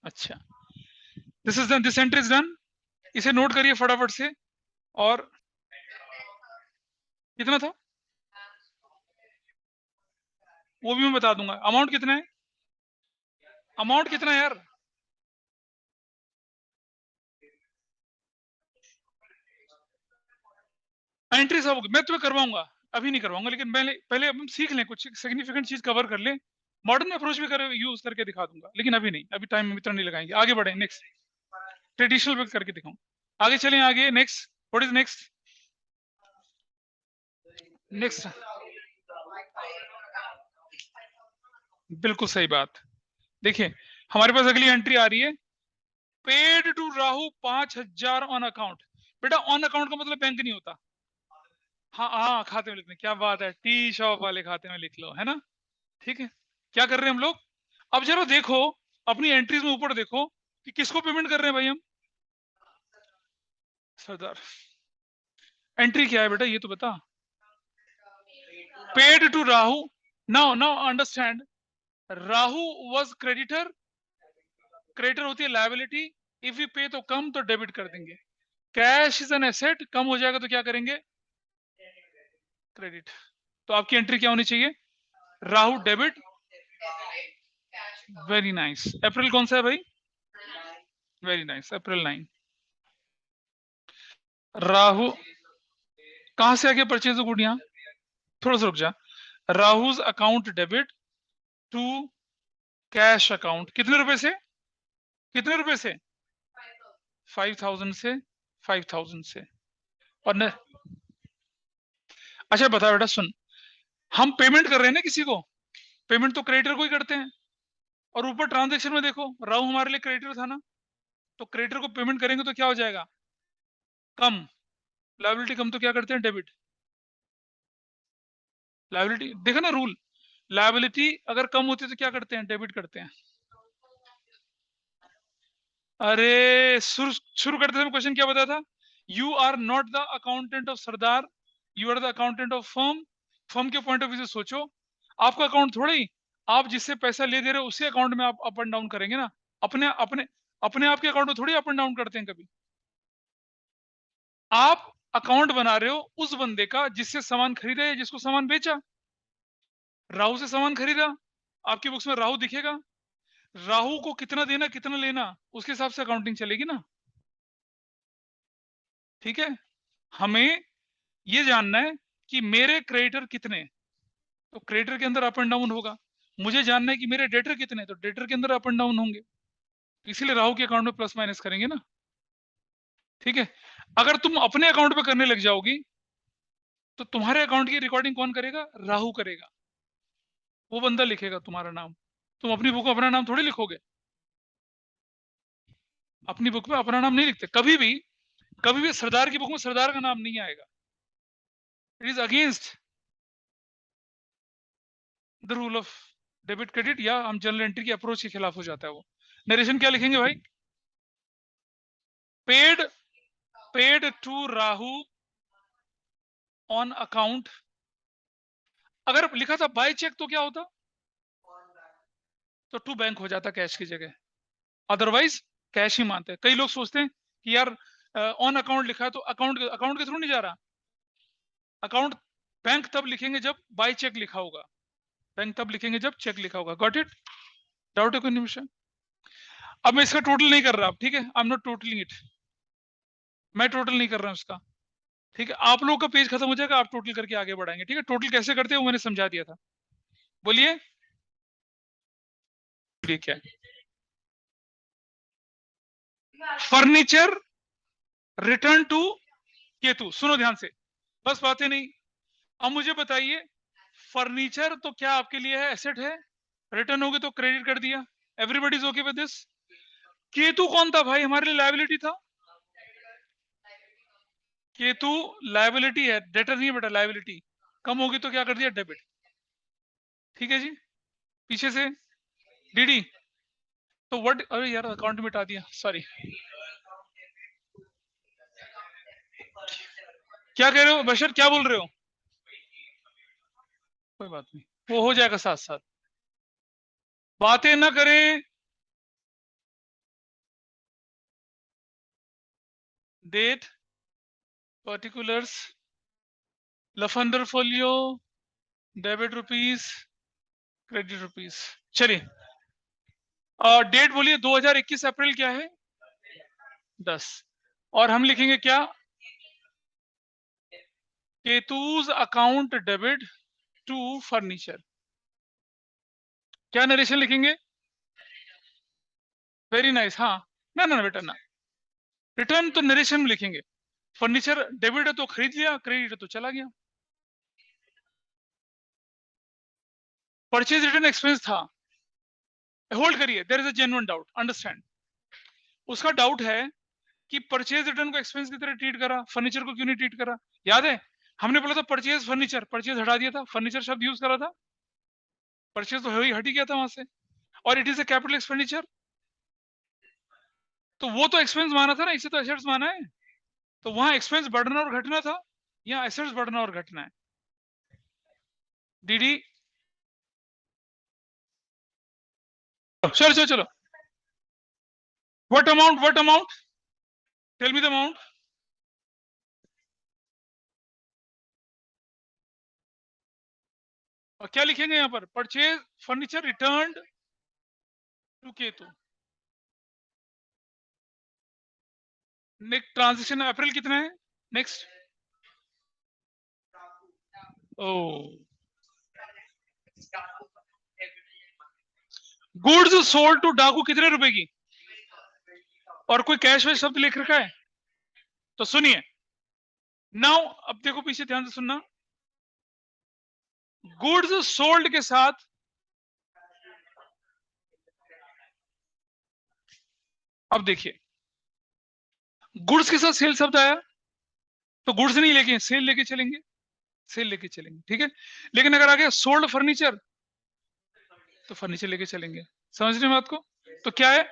Speaker 1: अच्छा, this is done, this entry is done. इसे नोट करिए फटाफट से। और कितना था वो भी मैं बता दूंगा। अमाउंट कितना है? अमाउंट कितना है यार? एंट्री सब मैं तुम्हें करवाऊंगा, अभी नहीं करवाऊंगा, लेकिन पहले पहले हम सीख लें, कुछ सिग्निफिकेंट चीज कवर कर लें। मॉडर्न अप्रोच भी कर यूज करके दिखा दूंगा, लेकिन अभी नहीं, अभी टाइम इतना नहीं लगाएंगे। आगे बढ़े, नेक्स्ट ट्रेडिशनल भी करके दिखाऊं। आगे चलें, आगे next. What is next? Next, बिल्कुल सही बात। देखिए हमारे पास अगली एंट्री आ रही है, paid to Rahu 5,000 on account. बेटा ऑन अकाउंट का मतलब बैंक नहीं होता। हाँ हाँ, खाते में लिखने, क्या बात है, टी शॉप वाले खाते में लिख लो, है ना? ठीक है, क्या कर रहे हैं हम लोग? अब जरा देखो अपनी एंट्रीज में, ऊपर देखो कि किसको पेमेंट कर रहे हैं भाई हम? सरदार। एंट्री क्या है बेटा ये तो बता। Paid to Rahu. Now now understand, Rahu was creditor, creditor होती है लायबिलिटी। इफ यू पे तो कम तो डेबिट कर देंगे। कैश इज एन एसेट, कम हो जाएगा तो क्या करेंगे? क्रेडिट। तो आपकी एंट्री क्या होनी चाहिए? Rahu debit. Very nice. April कौन सा है भाई? वेरी नाइस, अप्रैल 9। राहु कहां से आगे परचेज गुड? यहाँ थोड़ा सा रुक जा। Rahu's account debit to cash account, कितने रुपए से? कितने रुपए से? 5,000 से, 5,000 से। और न... अच्छा बता बेटा, सुन, हम पेमेंट कर रहे हैं ना किसी को, पेमेंट तो क्रेडिटर को ही करते हैं। और ऊपर ट्रांजेक्शन में देखो, राहु हमारे लिए क्रेडिटर था ना, तो क्रेडिटर को पेमेंट करेंगे तो क्या हो जाएगा? कम। लायबिलिटी कम तो क्या करते हैं? डेबिट। लायबिलिटी देखा ना रूल, लायबिलिटी अगर कम होती है तो क्या करते हैं? डेबिट करते हैं। अरे शुरू शुरू करते समय क्वेश्चन क्या बताया था? You are not the accountant of Sardar, you are the accountant of firm. Firm के पॉइंट ऑफ व्यू से सोचो, आपका अकाउंट थोड़ी, आप जिससे पैसा ले दे रहे हो उसी अकाउंट में आप अप एंड डाउन करेंगे ना। अपने अपने अपने आप के अकाउंट में थोड़ी अप एंड डाउन करते हैं कभी। आप अकाउंट बना रहे हो उस बंदे का जिससे सामान खरीदा या जिसको सामान बेचा। राहु से सामान खरीदा, आपकी बुक्स में राहु दिखेगा। राहु को कितना देना कितना लेना, उसके हिसाब से अकाउंटिंग चलेगी ना। ठीक है, हमें ये जानना है कि मेरे क्रेडिटर कितने, तो क्रेडिटर के अंदर अप एंड डाउन होगा। मुझे जानना है कि मेरे डेटर कितने, तो डेटर के अंदर अप एंड डाउन होंगे। तो इसीलिए राहु के अकाउंट में प्लस माइनस करेंगे ना। ठीक है, अगर तुम अपने अकाउंट पे करने लग जाओगी तो तुम्हारे अकाउंट की रिकॉर्डिंग कौन करेगा? राहु करेगा। वो बंदा लिखेगा तुम्हारा नाम, तुम अपनी बुक में अपना नाम थोड़ी लिखोगे। अपनी बुक में अपना नाम नहीं लिखते कभी भी सरदार की बुक में सरदार का नाम नहीं आएगा। It is against the rule of debit credit, या हम जनरल एंट्री की अप्रोच के खिलाफ हो जाता है वो। नरेशन क्या लिखेंगे भाई? Paid to Rahu on account. अगर लिखा था बाय चेक तो क्या होता? तो टू बैंक हो जाता कैश की जगह, अदरवाइज कैश ही मानते हैं। कई लोग सोचते हैं कि यार ऑन अकाउंट लिखा है तो अकाउंट के थ्रू नहीं जा रहा। अकाउंट बैंक तब लिखेंगे जब बाय चेक लिखा होगा, बैंक तब लिखेंगे जब चेक लिखा होगा। Got it? डाउट है कोई निमिष? अब मैं इसका टोटल नहीं कर रहा, ठीक है, I am not totalling it, मैं टोटल नहीं कर रहा हूं इसका, ठीक है। आप लोगों का पेज खत्म हो जाएगा, आप टोटल करके आगे बढ़ाएंगे, ठीक है। टोटल कैसे करते हैं वो मैंने समझा दिया था, बोलिए। ठीक है, फर्नीचर रिटर्न टू केतु। सुनो ध्यान से, बस बातें नहीं। अब मुझे बताइए, फर्नीचर तो क्या आपके लिए है? एसेट है। रिटर्न होगी तो क्रेडिट कर दिया। Everybody is okay with this. Ketu कौन था भाई? हमारे लिए लायबिलिटी था। केतु लायबिलिटी है, डेटर नहीं है बेटा, लायबिलिटी। कम होगी तो क्या कर दिया? डेबिट। ठीक है जी, पीछे से डीडी। तो व्हाट, अरे यार अकाउंट मिटा दिया, सॉरी। क्या कह रहे हो बशर, क्या बोल रहे हो? कोई बात नहीं, वो हो जाएगा साथ साथ, बातें ना करें। डेट, पर्टिकुलर्स, लफंडर folio, debit rupees, credit rupees. चलिए, डेट बोलिए। 2021 अप्रैल क्या है? 10। और हम लिखेंगे क्या? केतुज अकाउंट डेबिट टू फर्नीचर। क्या नरेशन लिखेंगे? Very nice. हाँ, ना ना बेटा ना, रिटर्न तो नरेशन में लिखेंगे। फर्नीचर डेबिट है तो खरीद लिया, क्रेडिट है तो चला गया। परचेज रिटर्न एक्सपेंस था। होल्ड करिए, there is a genuine doubt, understand. उसका डाउट है कि परचेज रिटर्न को एक्सपेंस की तरह ट्रीट करा, फर्नीचर को क्यों नहीं ट्रीट करा? याद है हमने बोला था परचेज फर्नीचर, परचेज हटा दिया था, फर्नीचर शब्द यूज करा था, परचेज तो हट ही गया था वहां से। और it is a capital expenditure, तो वो तो एक्सपेंस माना था ना, इसे तो एसेट्स माना है। तो वहां एक्सपेंस बढ़ना और घटना था, यहाँ एसेट्स बढ़ना और घटना है। डीडी, चलो चलो चलो, what amount, tell me the amount. और क्या लिखेंगे यहाँ पर? Purchase furniture return to Ketu. Next transaction April कितना है? Next, oh, goods sold to Daku कितने रुपए की? और कोई कैश वैश शब्द लिख रखा है? तो सुनिए नाउ, अब देखो पीछे ध्यान से सुनना। गुड्स सोल्ड के साथ अब देखिए, गुड्स के साथ सेल शब्द आया तो गुड्स नहीं लेके सेल लेके चलेंगे, सेल लेके चलेंगे, ठीक है। लेकिन अगर आ गया सोल्ड फर्नीचर तो फर्नीचर लेके चलेंगे। समझ रहे हैं बात को? तो क्या है?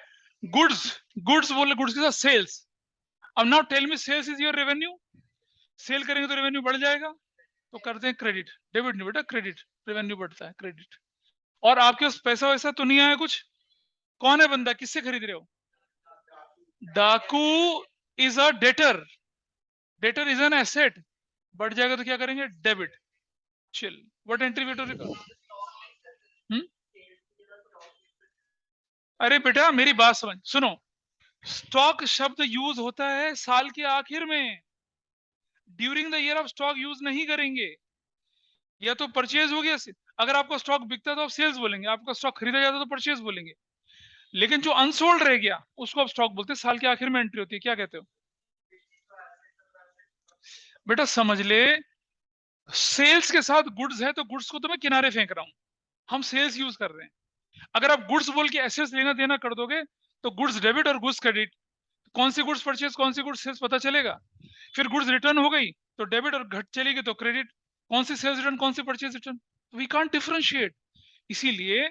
Speaker 1: गुड्स, गुड्स बोले, गुड्स के साथ सेल्स। अब now tell me, sales is your revenue. Sale करेंगे तो रेवेन्यू बढ़ जाएगा, तो करते हैं क्रेडिट। डेबिट नहीं बेटा, क्रेडिट। रेवेन्यू बढ़ता है, क्रेडिट। और आपके पास पैसा वैसा तो नहीं आया कुछ? कौन है बंदा, किससे खरीद रहे हो? डाकू is a debtor, debtor is an asset. बढ़ जाएगा तो क्या करेंगे? Debit. Chill, what entry waiter. अरे बेटा मेरी बात समझ, सुनो। स्टॉक शब्द यूज होता है साल के आखिर में, during the year of stock use नहीं करेंगे। या तो परचेज हो गया, अगर आपका स्टॉक बिकता है तो आप सेल्स बोलेंगे, आपका स्टॉक खरीदा जाता है तो परचेज बोलेंगे। लेकिन जो अनसोल्ड रह गया उसको आप स्टॉक बोलते हैं, साल के आखिर में एंट्री होती है। क्या कहते हो बेटा? समझ ले, सेल्स के साथ गुड्स है तो गुड्स को तो मैं किनारे फेंक रहा हूं, हम सेल्स यूज कर रहे हैं। अगर आप गुड्स बोल के एसेट्स लेना देना कर दोगे तो गुड्स डेबिट और गुड्स क्रेडिट, कौन सी गुड्स परचेज, कौन सी गुड्स सेल्स पता चलेगा। फिर गुड्स रिटर्न हो गई तो डेबिट, और घट चली गई तो क्रेडिट। कौन सी सेल्स रिटर्न, कौन सी purchase return, we can't differentiate. इसीलिए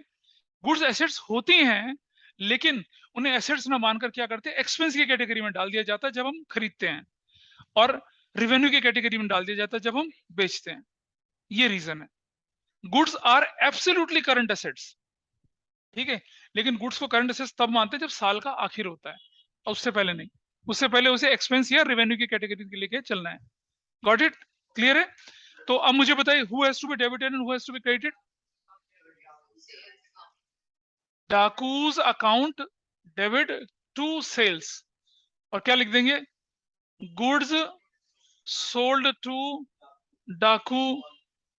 Speaker 1: गुड्स एसेट्स होती हैं, लेकिन उन्हें एसेट्स ना मानकर क्या करते हैं, एक्सपेंस की कैटेगरी में डाल दिया जाता है जब हम खरीदते हैं, और रेवेन्यू की कैटेगरी में डाल दिया जाता है जब हम बेचते हैं। ये रीजन है। Goods are absolutely current assets, ठीक है, लेकिन गुड्स को करंट एसेट्स तब मानते हैं जब साल का आखिर होता है, और उससे पहले नहीं। उससे पहले उसे एक्सपेंस या रेवेन्यू की कैटेगरी के लेके चलना है। गॉट इट, क्लियर है। तो अब मुझे बताइए, who has to be debited and who has to be credited. Daku's account debit to sales, और क्या लिख देंगे, गुड्स सोल्ड टू डाकू,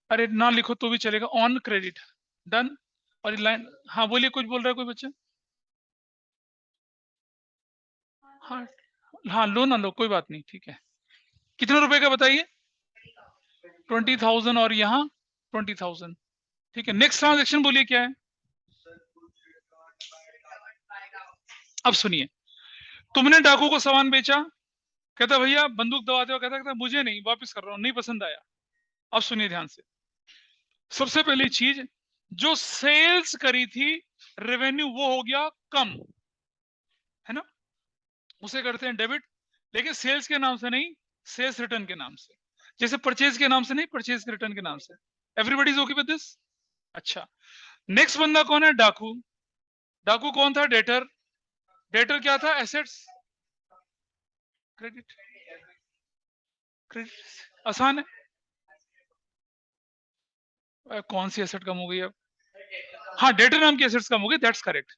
Speaker 1: अरे ना लिखो तो भी चलेगा, ऑन क्रेडिट, डन। और ये लाइन, हाँ बोलिए, कुछ बोल रहा है कोई बच्चा। हाँ हाँ, लो ना लो, कोई बात नहीं, ठीक है। कितने रुपए का बताइए, 20,000, और यहाँ 20,000, ठीक है। नेक्स्ट ट्रांजेक्शन बोलिए क्या है। अब सुनिए, तुमने डाकू को सामान बेचा, कहता भैया बंदूक दबाते हो, कहता मुझे नहीं, वापस कर रहा हूं, नहीं पसंद आया। अब सुनिए ध्यान से, सबसे पहली चीज, जो सेल्स करी थी, रेवेन्यू वो हो गया कम, है ना, उसे करते हैं डेबिट, लेकिन सेल्स के नाम से नहीं, सेल्स रिटर्न के नाम से। जैसे परचेज के नाम से नहीं, परचेज के रिटर्न के नाम से। Everybody is okay with this. अच्छा, नेक्स्ट बंदा कौन है, डाकू। डाकू कौन था, डेटर। डेटर क्या था, एसेट्स, क्रेडिट। क्रेडिट आसान है। कौन सी एसेट कम हो गई अब, हाँ डेटर नाम की एसेट्स कम हो गई, दैट्स करेक्ट।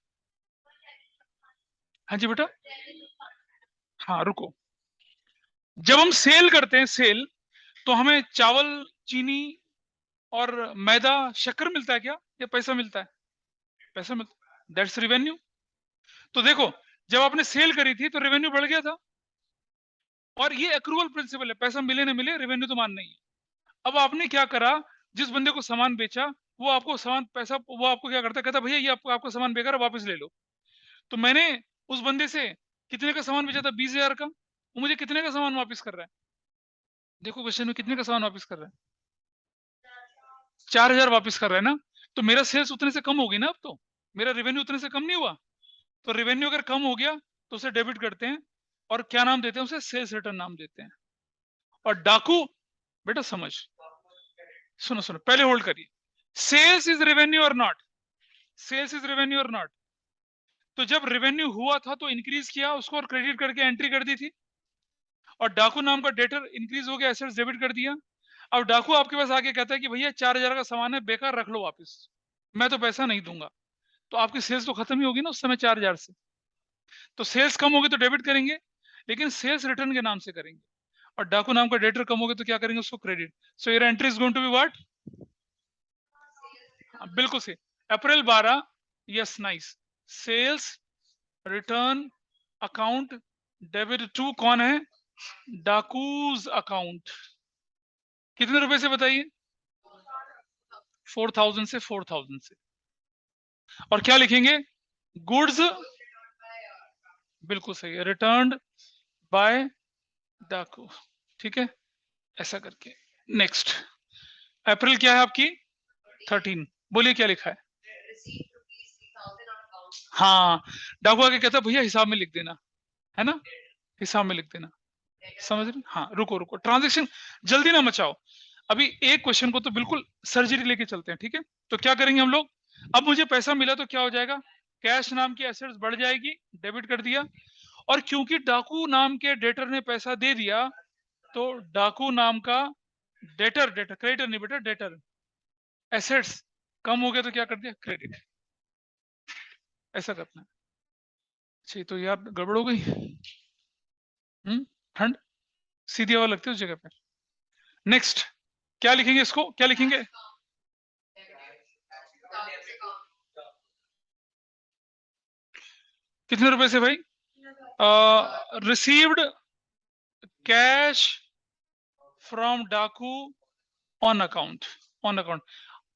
Speaker 1: हाँ जी बेटा, हाँ रुको, जब हम सेल करते हैं, सेल, तो हमें चावल, चीनी और मैदा, शक्कर मिलता है क्या, या पैसा मिलता है, पैसा मिलता है, दैट्स रेवेन्यू। तो देखो, जब आपने सेल करी थी तो रेवेन्यू बढ़ गया था, और ये अक्रूवल प्रिंसिपल है, पैसा मिले ना मिले रेवेन्यू तो मानना ही है। अब आपने क्या करा, जिस बंदे को सामान बेचा, वो आपको सामान पैसा, वो आपको क्या करता, कहता भैया ये आपको सामान बेकार है, वापस ले लो। तो मैंने उस बंदे से कितने का सामान बेचा था, 20,000 का, वो मुझे कितने का सामान वापस कर रहा है, देखो क्वेश्चन में कितने का सामान वापस कर रहा है, 4,000 वापस कर रहा है ना। तो मेरा सेल्स उतने से कम होगी ना, अब तो मेरा रेवेन्यू उतने से कम नहीं हुआ। तो रेवेन्यू अगर कम हो गया तो उसे डेबिट करते हैं, और क्या नाम देते हैं उसे, सेल्स रिटर्न नाम देते हैं। और डाकू, बेटा समझ, सुनो सुनो, पहले होल्ड करिए, सेल्स इज रेवेन्यू और नॉट, सेल्स इज रेवेन्यू और नॉट। तो जब रेवेन्यू हुआ था तो इंक्रीज किया उसको, और क्रेडिट करके एंट्री कर दी थी, और डाकू नाम का डेटर इंक्रीज हो गया, एसेट्स डेबिट कर दिया। अब डाकू आपके पास आके कहता है कि भैया 4,000 का सामान है, बेकार, रख लो वापस, मैं तो पैसा नहीं दूंगा। तो आपकी सेल्स तो खत्म ही होगी ना उस समय 4,000 से। तो सेल्स कम होगी तो डेबिट करेंगे, लेकिन सेल्स रिटर्न के नाम से करेंगे। और डाकू नाम का डेटर कम होगा तो क्या करेंगे, उसको credit. So your entry is going to be what, बिल्कुल सही, April 12, yes nice, sales return account debit to कौन है, डाकूज अकाउंट। कितने रुपए से बताइए, 4,000 से, 4,000 से। और क्या लिखेंगे, गुड्स, बिल्कुल सही है, रिटर्न्ड बाय डाकू, ठीक है, ऐसा करके। नेक्स्ट, अप्रैल क्या है आपकी, 13, बोलिए क्या लिखा है। हाँ, डाकू आके कहता भैया हिसाब में लिख देना, है ना, हिसाब में लिख देना, समझ रहे। हाँ रुको रुको, ट्रांजेक्शन जल्दी ना मचाओ, अभी एक क्वेश्चन को तो बिल्कुल सर्जरी लेके चलते हैं, ठीक है। तो क्या करेंगे हम लोग, अब मुझे पैसा मिला तो क्या हो जाएगा, कैश नाम की एसेट्स बढ़ जाएगी, डेबिट कर दिया। और क्योंकि डाकू नाम के डेटर ने पैसा दे दिया, तो डाकू नाम का डेटर, डेटर क्रेडिटर नहीं बेटा, डेटर, एसेट्स कम हो गया तो क्या कर दिया, क्रेडिट, ऐसा करना है। अच्छा, तो यार गड़बड़ हो गई, ठंड सीधी हवा लगती है उस जगह पे। नेक्स्ट, क्या लिखेंगे इसको, क्या लिखेंगे, कितने रुपए से भाई, रिसीव्ड कैश फ्रॉम डाकू on account, on account,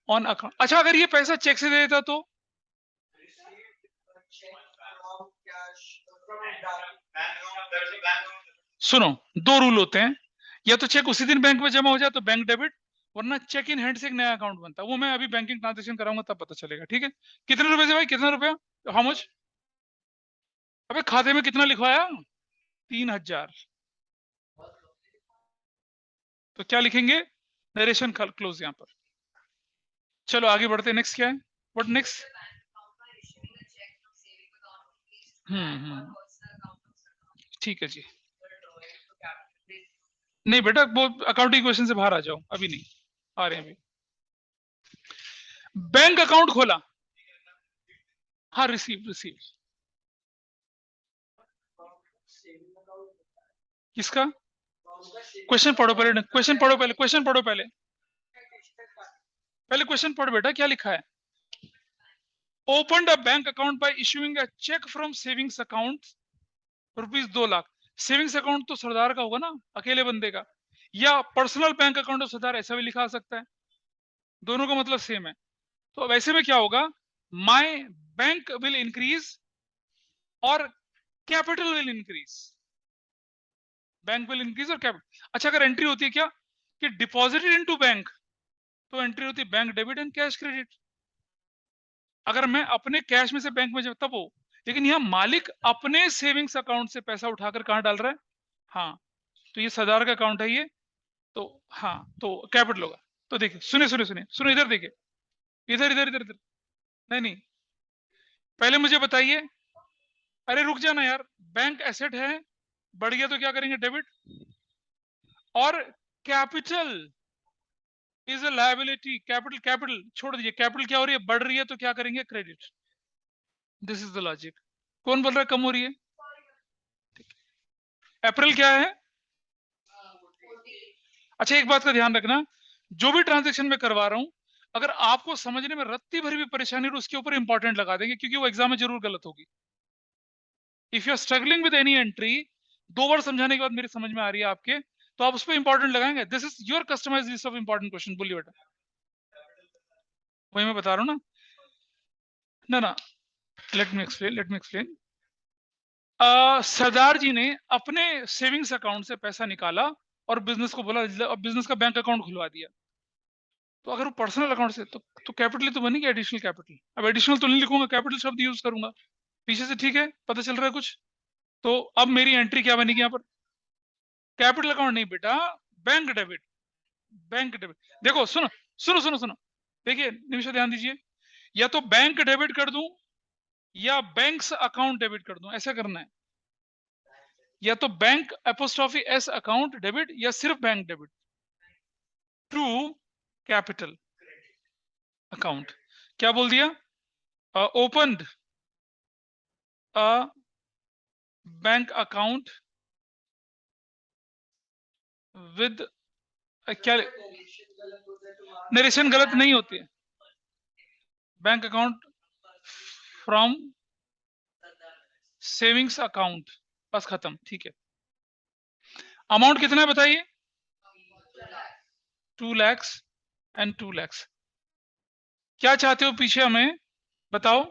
Speaker 1: on account. अच्छा, अगर ये पैसा चेक से दे देता तो, सुनो, दो रूल होते हैं, या तो चेक उसी दिन बैंक में जमा हो जाए तो बैंक डेबिट, वरना चेक इन हैंड से एक नया अकाउंट बनता है। वो मैं अभी बैंकिंग ट्रांजेक्शन कराऊंगा तब पता चलेगा, ठीक है? कितने रुपए से भाई, कितना रुपया, हाउ मच? अबे खाते में कितना लिखवाया? 3000। तो क्या लिखेंगे? नरेशन क्लोज यहाँ पर। चलो आगे बढ़ते हैं, नेक्स्ट क्या है? What next? ठीक है जी। नहीं बेटा, वो अकाउंटिंग क्वेश्चन से बाहर आ जाओ, अभी नहीं आ रहे हैं अभी। बैंक अकाउंट खोला, हाँ रिसीव रिसीव। किसका? क्वेश्चन पढ़ो पहले, क्वेश्चन पढ़ो पहले, क्वेश्चन पढ़ो पहले, पहले क्वेश्चन पढ़ो बेटा, क्या लिखा है? Open a bank account by issuing a cheque from savings account rupees 2 lakh. Savings account तो सरदार का होगा ना, अकेले बंदे का, या personal bank account of Sardar, ऐसा भी लिखा सकता है, दोनों का मतलब सेम है। तो अब ऐसे में क्या होगा? माय बैंक विल इंक्रीज और capital will increase. Bank will increase और कैपिटल। अच्छा, अगर एंट्री होती है क्या कि डिपॉजिटेड इनटू बैंक, तो एंट्री होती है bank debit and cash credit. अगर मैं अपने कैश में से बैंक में जब तब हो, लेकिन यहाँ मालिक अपने सेविंग्स अकाउंट से पैसा उठाकर कहाँ डाल रहा है? हाँ, तो ये सरदार का अकाउंट है ये, तो हाँ, तो कैपिटल होगा। तो देखिए, सुने सुने सुने सुनो, इधर देखिए, इधर इधर इधर इधर, नहीं नहीं, पहले मुझे बताइए, अरे रुक जाना यार, बैंक एसेट है, बढ़ गया तो क्या करेंगे? डेबिट। और capital is a liability, capital, capital छोड़ दीजिए, कैपिटल क्या हो रही है? बढ़ रही है, तो क्या करेंगे? Credit. This is the logic. कौन बोल रहा है कम हो रही है? अप्रैल क्या है? अच्छा, एक बात का ध्यान रखना, जो भी ट्रांजेक्शन में करवा रहा हूं, अगर आपको समझने में रत्ती भर भी परेशानी हो, उसके ऊपर इंपॉर्टेंट लगा देंगे, क्योंकि वो एग्जाम में जरूर गलत होगी। If you are struggling with any entry, 2 बार समझाने के बाद मेरी समझ में आ रही है आपके, तो आप उस पर इंपॉर्टेंट लगाएंगे। This is your customize list of important question. बोलिए बेटा, वही मैं बता रहा हूँ ना ना, let me explain, let me explain. Sardar ji ने अपने सेविंग्स अकाउंट से पैसा निकाला और बिजनेस को बोला, बिजनेस का बैंक अकाउंट खुलवा दिया। तो अगर वो पर्सनल अकाउंट से, तो कैपिटल तो बनेगी, एडिशनल कैपिटल। अब एडिशनल तो नहीं लिखूंगा, कैपिटल शब्द यूज करूंगा पीछे से, ठीक है? पता चल रहा है कुछ? तो अब मेरी एंट्री क्या बनेगी यहाँ पर? कैपिटल अकाउंट नहीं बेटा, बैंक डेबिट, बैंक डेबिट। देखो सुनो सुनो सुनो सुनो, देखिए निमिष, ध्यान दीजिए, या तो बैंक डेबिट कर दूं या बैंक्स अकाउंट डेबिट कर दूं, ऐसा करना है। या तो bank apostrophe s account debit, या सिर्फ bank debit to capital account. क्या बोल दिया? Opened a bank account with, क्या, नरेशन गलत नहीं होती है, bank account from savings account, बस खत्म, ठीक है? अमाउंट कितना है बताइए? 2 lakhs एंड 2 lakhs। क्या चाहते हो पीछे हमें बताओ?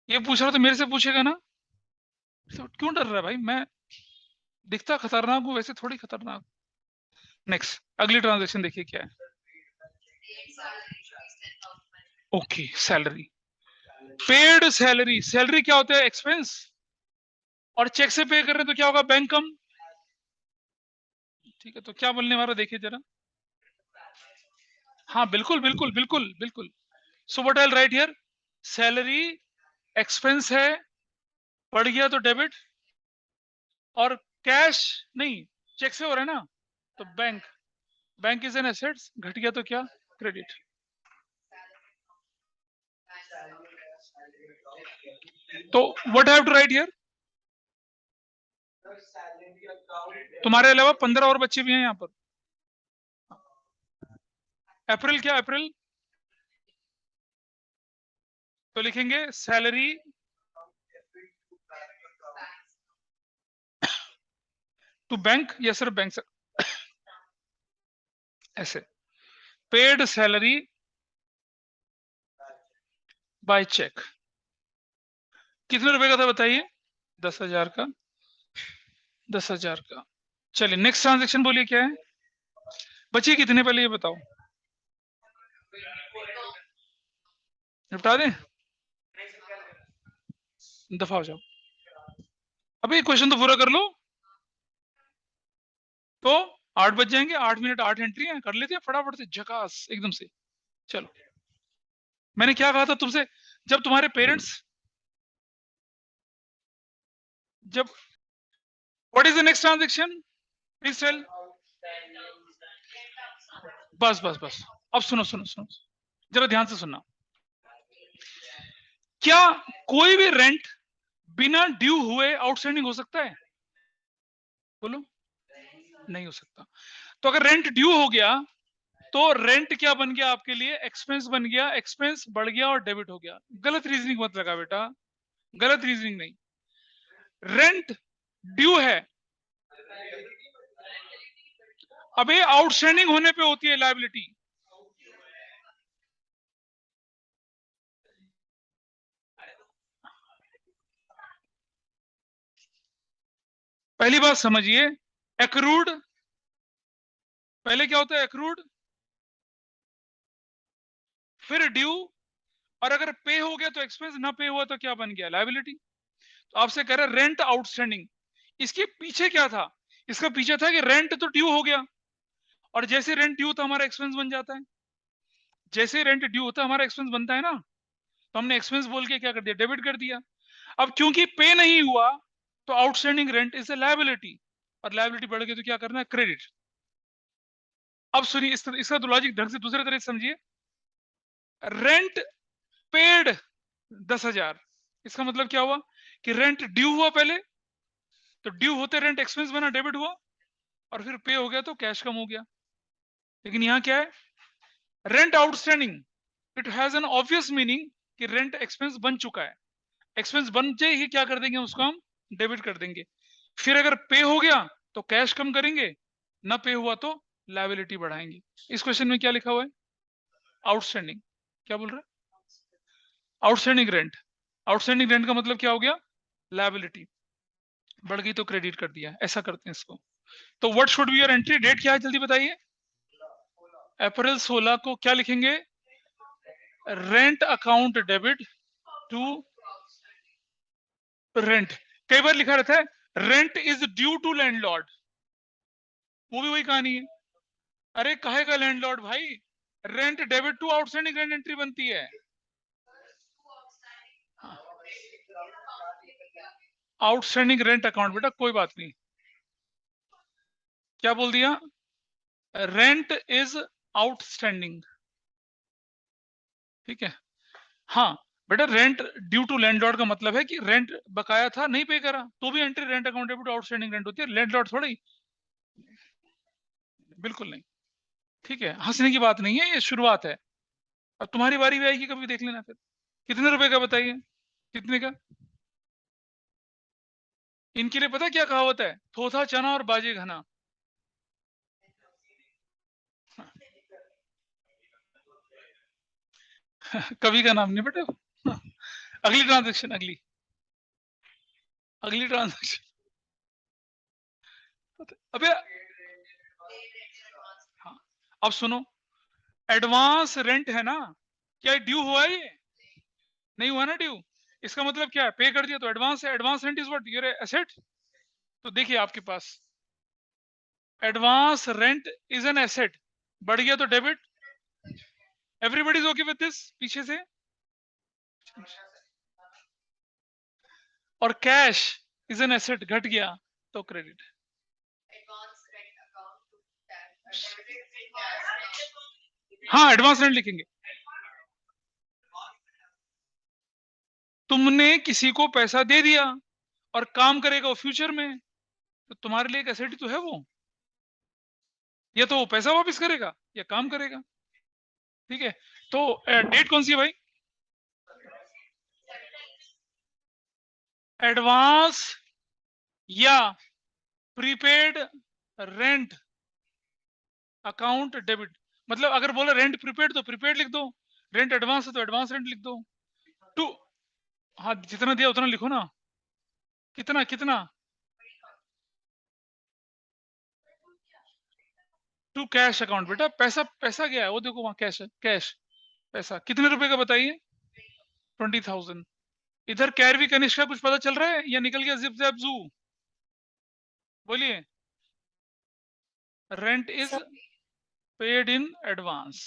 Speaker 1: ये पूछ रहा तो मेरे से पूछेगा ना, तो क्यों डर रहा है भाई? मैं दिखता खतरनाक हूँ, वैसे थोड़ी खतरनाक। नेक्स्ट, अगली ट्रांजेक्शन देखिए क्या है। Okay, salary, paid salary. Salary क्या होता है? एक्सपेंस। और चेक से पे कर रहे हैं तो क्या होगा? बैंक कम, ठीक है? तो क्या बोलने वाला देखिए जरा। हाँ बिल्कुल बिल्कुल बिल्कुल बिल्कुल। So what I will write here? Salary expense है, बढ़ गया तो डेबिट, और कैश नहीं, चेक से हो रहा है ना, तो bank, bank is an assets, घट गया तो क्या? क्रेडिट। तो what have to write here? तुम्हारे अलावा 15 और बच्चे भी हैं यहाँ पर। अप्रैल क्या? अप्रैल तो लिखेंगे सैलरी टू बैंक, या सिर्फ बैंक से? ऐसे, पेड सैलरी बाय चेक कितने रुपए का था बताइए? 10,000 का, 10,000 का। चलिए नेक्स्ट ट्रांजेक्शन बोलिए क्या है, बचिए कितने पहले ये बताओ, निपटा दें, दफा हो जाओ। अबे क्वेश्चन तो पूरा कर लो, तो 8 बज जाएंगे, 8 मिनट 8 एंट्री है, कर लेते हैं फटाफट से, झकास एकदम से। चलो, मैंने क्या कहा था तुमसे, जब तुम्हारे पेरेंट्स, जब, what is the next transaction, please tell. बस बस बस, अब सुनो सुनो सुनो, जरा ध्यान से सुनना। क्या कोई भी रेंट बिना ड्यू हुए आउटस्टैंडिंग हो सकता है? बोलो, नहीं हो सकता। तो अगर रेंट ड्यू हो गया, तो रेंट क्या बन गया आपके लिए, एक्सपेंस बन गया, एक्सपेंस बढ़ गया और डेबिट हो गया। गलत रीजनिंग मत लगा बेटा, गलत रीजनिंग नहीं। रेंट ड्यू है, अबे आउटस्टैंडिंग होने पे होती है लायबिलिटी। पहली बात समझिए, एक्रूड, पहले क्या होता है, एक्रूड, फिर ड्यू, और अगर पे हो गया तो एक्सपेंस, ना पे हुआ तो क्या बन गया, लायबिलिटी। तो आपसे कह रहे रेंट आउटस्टैंडिंग, इसके पीछे क्या था, इसका पीछे था कि रेंट तो ड्यू हो गया, और जैसे रेंट ड्यू तो हमारा एक्सपेंस बन जाता है, जैसे रेंट ड्यू होता है हमारा एक्सपेंस बनता है ना, तो हमने एक्सपेंस बोल के क्या कर दिया, डेबिट कर दिया। अब क्योंकि पे नहीं हुआ, तो outstanding rent is a liability, और लायबिलिटी बढ़ गई तो क्या करना है, क्रेडिट। अब सुनिए, इसका तो लॉजिक ढंग से दूसरे तरह से समझिए। रेंट पेड 10,000, इसका मतलब क्या हुआ कि रेंट ड्यू हुआ पहले, तो ड्यू होते रेंट एक्सपेंस बना, डेबिट हुआ, और फिर पे हो गया तो कैश कम हो गया। लेकिन यहाँ क्या है, rent outstanding, it has an obvious meaning कि रेंट एक्सपेंस बन चुका है, एक्सपेंस बन जाए ही क्या कर देंगे, उसको हम डेबिट कर देंगे। फिर अगर पे हो गया तो कैश कम करेंगे, ना पे हुआ तो लायबिलिटी बढ़ाएंगे। इस क्वेश्चन में क्या लिखा हुआ है, आउटस्टैंडिंग, क्या बोल रहा है, आउटस्टैंडिंग रेंट, आउटस्टैंडिंग रेंट का मतलब क्या हो गया, लायबिलिटी बढ़ गई तो क्रेडिट कर दिया, ऐसा करते हैं इसको। तो what should be your entry date, क्या है जल्दी बताइए। अप्रैल 16 को क्या लिखेंगे, rent account debit to rent. कई बार लिखा रहता है rent is due to landlord, वो भी वही कहानी है। अरे कहे का लैंडलॉर्ड भाई, rent debit to outstanding rent entry बनती है। आउटस्टैंडिंग रेंट अकाउंट, बेटा कोई बात नहीं, क्या बोल दिया, रेंट इज आउटस्टैंडिंग, ठीक है। हाँ बेटा, रेंट ड्यू टू लैंडलॉर्ड का मतलब है कि रेंट बकाया था, नहीं पे करा, तो भी entry rent account debit outstanding rent होती है, लैंडलॉर्ड थोड़ी, बिल्कुल नहीं। ठीक है, हंसने की बात नहीं है, ये शुरुआत है। अब तुम्हारी बारी भी आएगी, कभी देख लेना फिर। कितने रुपए का बताइए, कितने का। इनके लिए पता क्या कहावत है, थोथा चना और बाजे घना। कवि का नाम नहीं बेटा। अगली ट्रांजेक्शन, अगली, अगली ट्रांजेक्शन। अबे हाँ, अब सुनो, एडवांस रेंट है ना, क्या ड्यू हुआ है ये, नहीं हुआ ना ड्यू, इसका मतलब क्या है, पे कर दिया तो एडवांस है, advance rent is what, your asset. तो देखिए आपके पास advance rent is an asset, बढ़ गया तो debit, everybody is okay with this पीछे से। और कैश इज एन एसेट, घट गया तो क्रेडिट। हाँ एडवांस रेंट लिखेंगे, तुमने किसी को पैसा दे दिया और काम करेगा वो फ्यूचर में, तो तुम्हारे लिए एक एसेट तो है वो, या तो वो पैसा वापस करेगा या काम करेगा, ठीक है। तो डेट कौन सी है भाई, एडवांस या प्रीपेड रेंट अकाउंट डेबिट, मतलब अगर बोला रेंट प्रीपेड तो प्रीपेड लिख दो, रेंट एडवांस है तो एडवांस रेंट लिख दो। टू हाँ, जितना दिया उतना लिखो ना। कितना कितना? टू कैश अकाउंट बेटा, पैसा पैसा गया है वो, देखो वहां कैश है, कैश पैसा कितने रुपए का बताइए? 20,000। इधर कैरवी कनिष्क का कुछ पता चल रहा है या निकल गया जिप जैप जू? बोलिए। Rent is
Speaker 2: Sir.
Speaker 1: Paid in advance.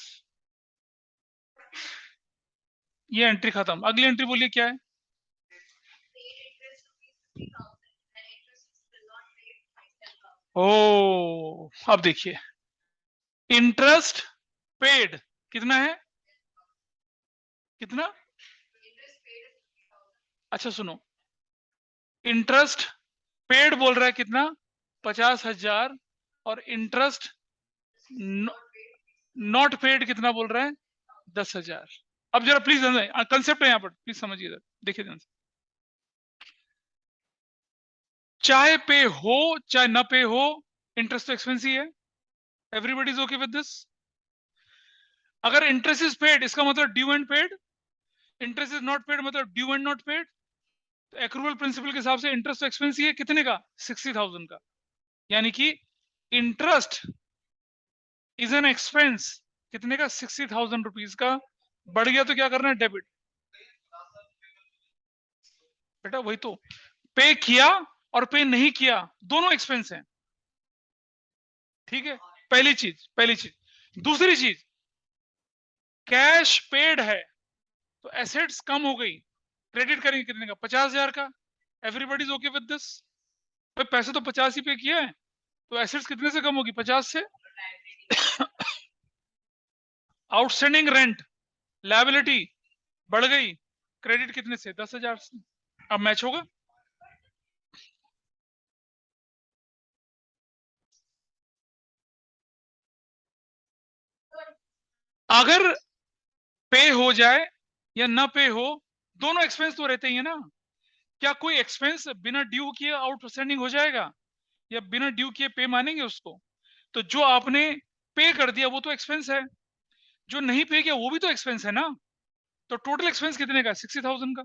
Speaker 1: ये एंट्री खत्म। अगली एंट्री बोलिए क्या है? ओ, अब देखिए, इंटरेस्ट पेड कितना है? कितना? अच्छा सुनो, इंटरेस्ट पेड बोल रहा है कितना? 50,000। और इंटरेस्ट नॉट पेड कितना बोल रहा है? 10,000। अब जरा प्लीज कंसेप्ट है यहाँ पर, प्लीज समझिए इधर, देखिए ध्यान से। चाहे पे हो चाहे ना पे हो, इंटरेस्ट तो एक्सपेंस ही है। Everybody is okay with this? अगर इंटरेस्ट इज पेड इसका मतलब due and paid, interest is not paid मतलब ड्यू एंड नॉट पेड। तो एक्रूवल प्रिंसिपल के हिसाब से इंटरेस्ट तो एक्सपेंस ही है। कितने का? 60,000 का। यानी कि इंटरेस्ट इज एन एक्सपेंस। कितने का? 60,000 रुपीज का। बढ़ गया तो क्या करना है? डेबिट। बेटा वही तो, पे किया और पे नहीं किया दोनों एक्सपेंस हैं। ठीक है, पहली चीज, पहली चीज। दूसरी चीज, कैश पेड है तो एसेट्स कम हो गई। क्रेडिट करेंगे कितने का? 50,000 का। Everybody is okay with this? भाई पैसे तो 50 ही पे किया है, तो एसेट्स कितने से कम होगी? 50 से। आउटस्टैंडिंग रेंट लायबिलिटी बढ़ गई, क्रेडिट कितने से? 10,000 से। अब मैच होगा? अगर पे हो जाए या ना पे हो, दोनों एक्सपेंस तो रहते ही है ना। क्या कोई एक्सपेंस बिना ड्यू किए आउटस्टैंडिंग हो जाएगा, या बिना ड्यू किए पे मानेंगे उसको? तो जो आपने पे कर दिया वो तो एक्सपेंस है, जो नहीं पे किया वो भी तो एक्सपेंस है ना। तो टोटल एक्सपेंस कितने का? 60,000 का।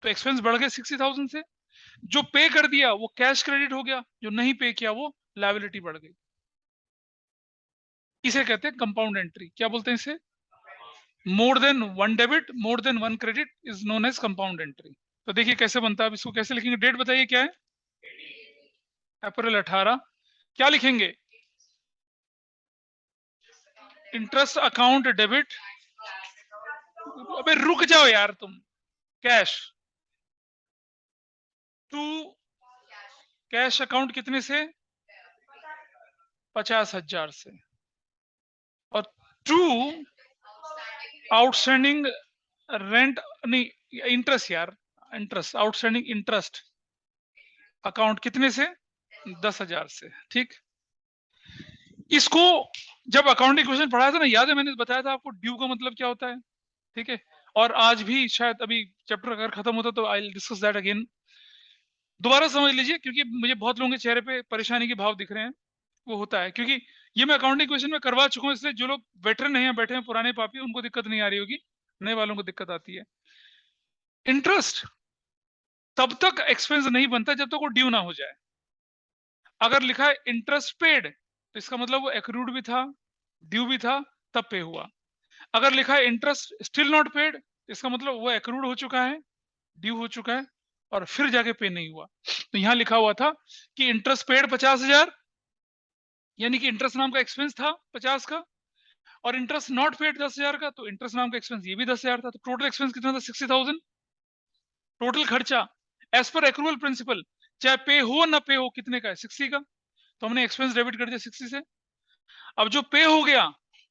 Speaker 1: तो एक्सपेंस बढ़ गए 60,000 से। जो पे कर दिया वो कैश क्रेडिट हो गया, जो नहीं पे किया वो लायबिलिटी बढ़ गई। इसे कहते हैं कंपाउंड एंट्री। क्या बोलते हैं इसे? More than one debit, more than one credit is known as compound entry. तो देखिए कैसे बनता है। अब इसको कैसे लिखेंगे? डेट बताइए क्या है? अप्रैल 18। क्या लिखेंगे? Interest account debit. अबे रुक जाओ यार तुम। कैश टू कैश अकाउंट कितने से? 50,000 से। और टू आउटस्टैंडिंग रेंट, नहीं इंटरेस्ट यार, इंटरेस्ट आउटस्टैंडिंग इंटरेस्ट अकाउंट कितने से? 10,000 से। ठीक, इसको जब अकाउंटिंग क्वेश्चन पढ़ाया था ना, याद है मैंने बताया था आपको ड्यू का मतलब क्या होता है? ठीक है, और आज भी शायद अभी चैप्टर अगर खत्म होता तो I will discuss that again. दोबारा समझ लीजिए, क्योंकि मुझे बहुत लोगों के चेहरे पे परेशानी के भाव दिख रहे हैं। वो होता है क्योंकि ये मैं अकाउंटिंग क्वेश्चन में करवा चुका हूँ, इसलिए जो लोग वेटरन नहीं है, बैठे हैं पुराने पापी, उनको दिक्कत नहीं आ रही होगी, नए वालों को दिक्कत आती है। इंटरेस्ट तब तक एक्सपेंस नहीं बनता जब तक वो ड्यू ना हो जाए। अगर लिखा है इंटरेस्ट पेड तो इसका मतलब वो एक्रूड भी था, ड्यू भी था, तब पे हुआ। अगर लिखा है इंटरेस्ट स्टिल नॉट पेड, इसका मतलब वो एक्रूड हो चुका है, ड्यू हो चुका है, और फिर जाके पे नहीं हुआ। तो यहां लिखा हुआ था कि इंटरेस्ट पेड 50,000, यानी कि इंटरेस्ट नाम का एक्सपेंस था 50 का, और इंटरेस्ट नॉट पेड 10,000 का, तो इंटरेस्ट नाम का एक्सपेंस ये भी 10,000 था। तो टोटल एक्सपेंस कितना था? 60,000। टोटल खर्चा एज पर एक्रूवल प्रिंसिपल, चाहे पे हो ना पे हो, कितने का है? 60 का। तो हमने एक्सपेंस डेबिट कर दिया 60 से। अब जो पे हो गया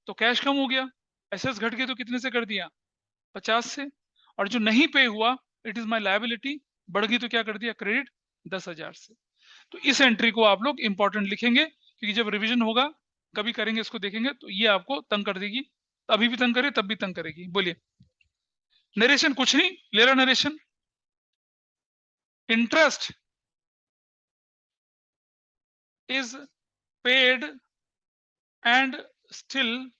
Speaker 1: तो कैश कम हो गया, एसेट्स घट गए तो कितने से कर दिया? 50 से। और जो नहीं पे हुआ, इट इज माई लायबिलिटी, बढ़ गई तो क्या कर दिया? क्रेडिट 10,000 से। तो इस एंट्री को आप लोग इंपॉर्टेंट लिखेंगे, क्योंकि जब रिवीजन होगा कभी करेंगे इसको, देखेंगे तो ये आपको तंग कर देगी। अभी भी तंग करे तब भी तंग करेगी। बोलिए। नरेशन कुछ नहीं ले रहा, narration interest is paid and still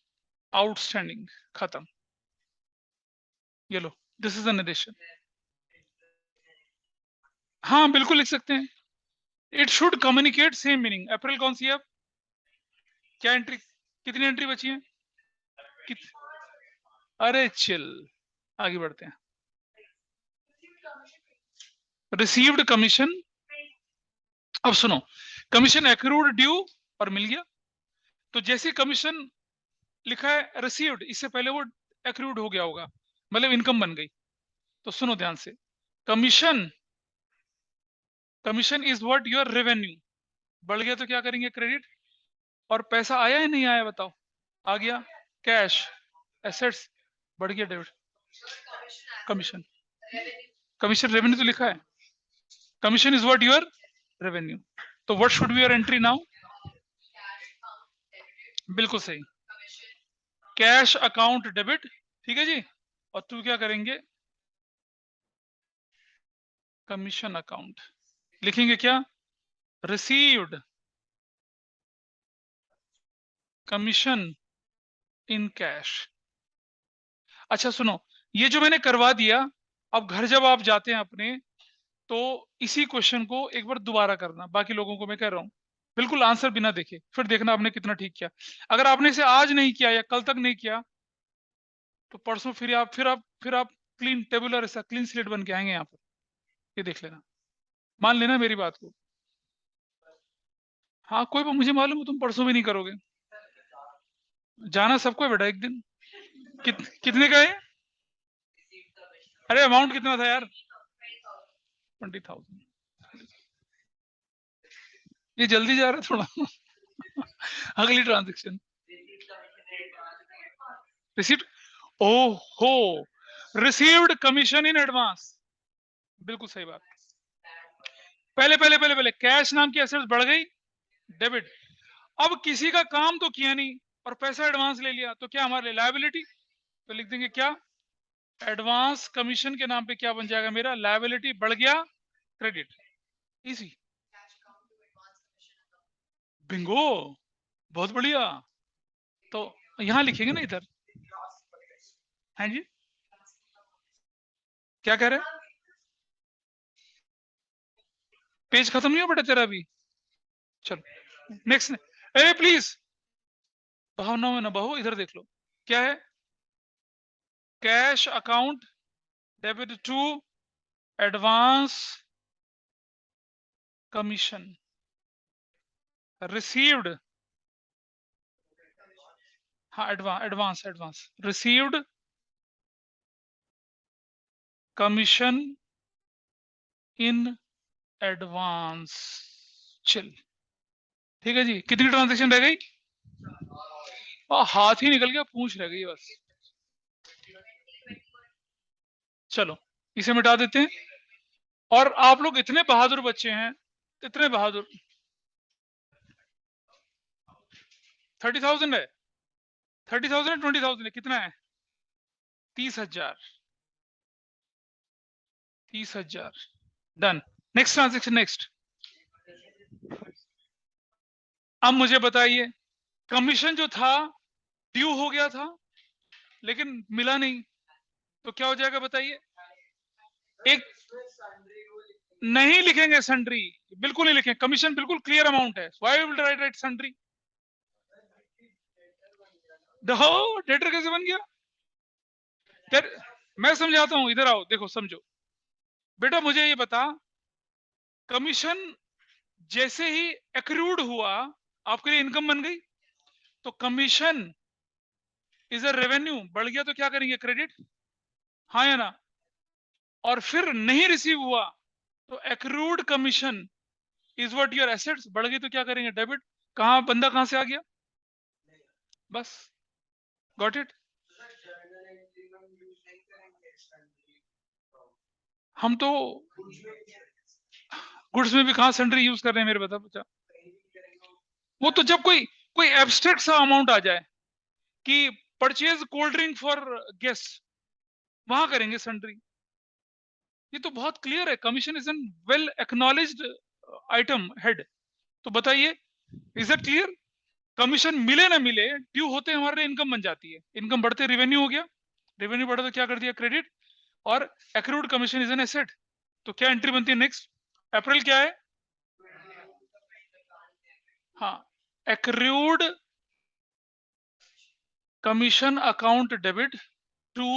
Speaker 1: outstanding, खत्म। ये लो, दिस इज एन एडिशन। हाँ बिल्कुल लिख सकते हैं। It should communicate same meaning. April कौन सी है अब? क्या एंट्री, कितनी एंट्री बची है? अरे चिल, आगे बढ़ते हैं। रिसीव्ड कमीशन, अब सुनो, कमीशन एक्रूड ड्यू और मिल गया। तो जैसे कमीशन लिखा है रिसीव्ड, इससे पहले वो एक्रूड हो गया होगा, मतलब इनकम बन गई। तो सुनो ध्यान से, commission, commission is what your revenue. बढ़ गया तो क्या करेंगे? क्रेडिट। और पैसा आया या नहीं आया बताओ? आ गया, कैश, एसेट्स, बढ़ गया डेबिट। कमीशन, कमीशन रेवेन्यू तो लिखा है, commission is what your revenue. तो what should be your entry now? बिल्कुल सही, कैश अकाउंट डेबिट, ठीक है जी। और तू क्या करेंगे? कमीशन अकाउंट लिखेंगे क्या? Received commission in cash. अच्छा सुनो, ये जो मैंने करवा दिया, अब घर जब आप जाते हैं अपने, तो इसी क्वेश्चन को एक बार दोबारा करना। बाकी लोगों को मैं कह रहा हूं, बिल्कुल आंसर बिना देखे, फिर देखना आपने कितना ठीक किया। अगर आपने इसे आज नहीं किया या कल तक नहीं किया, तो परसों फिर आप क्लीन टेबुलर, ऐसा क्लीन स्लेट बन के आएंगे यहाँ पर। ये देख लेना, मान लेना मेरी बात को। हाँ कोई मुझे मालूम है तुम परसों भी नहीं करोगे। जाना सबको है बेटा एक दिन। कितने का है? अरे अमाउंट कितना था यार? 20,000। ये जल्दी जा रहा है थोड़ा। अगली ट्रांजेक्शन, रिसीव्ड, ओहो, रिसीव्ड कमीशन इन एडवांस, बिल्कुल सही बात। पहले पहले पहले पहले कैश नाम की एसेट्स बढ़ गई, डेबिट। अब किसी का काम तो किया नहीं और पैसा एडवांस ले लिया, तो क्या हमारे लिए लायबिलिटी। तो लिख देंगे क्या? एडवांस कमीशन के नाम पे क्या बन जाएगा मेरा? लायबिलिटी बढ़ गया, क्रेडिट। इजी, बिंगो, बहुत बढ़िया। तो यहां लिखेंगे ना इधर। हाँ जी, क्या कह रहे हैं? पेज खत्म नहीं हो बेटा तेरा अभी? चलो नेक्स्ट। ए प्लीज भावनाओं में ना बहो, इधर देख लो क्या है। Cash account debit to advance commission received, हाँ advance advance received commission in advance, chill. ठीक है जी, कितनी ट्रांजेक्शन रह गई? हाथ ही निकल गया, पूंछ रह गई बस। चलो इसे मिटा देते हैं। और आप लोग इतने बहादुर बच्चे हैं, इतने बहादुर। 30,000 है, 30,000 है, 20,000 है, कितना है? 30,000, 30,000। Done, next transaction, next. अब मुझे बताइए, कमीशन जो था ड्यू हो गया था लेकिन मिला नहीं, तो क्या हो जाएगा बताइए? एक, नहीं लिखेंगे सन्ड्री, बिल्कुल नहीं लिखेंगे। कमीशन बिल्कुल क्लियर अमाउंट है, why will write sundry? Debtor कैसे बन गया? मैं समझाता हूं, इधर आओ, देखो समझो बेटा। मुझे ये बता, कमीशन जैसे ही एक्रूड हुआ, आपके लिए इनकम बन गई। तो कमीशन इज अ रेवेन्यू, बढ़ गया तो क्या करेंगे? क्रेडिट, हाँ या ना? और फिर नहीं रिसीव हुआ, तो accrued commission is what your assets, बढ़ गई तो क्या करेंगे? डेबिट। कहां बंदा, कहां से आ गया? बस, गॉट इट। हम तो गुड्स में भी कहां सन्ड्री यूज कर रहे हैं मेरे बता बच्चा? वो तो जब कोई कोई एब्स्ट्रैक्ट सा अमाउंट आ जाए कि purchase cold drink for guest, वहां करेंगे सन्ड्री। ये तो बहुत क्लियर है, commission is an well acknowledged item head. तो बताइए, इज इट क्लियर? कमीशन मिले ना मिले, ड्यू होते हमारे लिए इनकम बन जाती है। इनकम बढ़ते रेवेन्यू हो गया, रेवेन्यू बढ़ा तो क्या कर दिया? क्रेडिट। और accrued commission is an asset. तो क्या एंट्री बनती है नेक्स्ट? अप्रैल क्या है? हाँ, accrued commission account debit to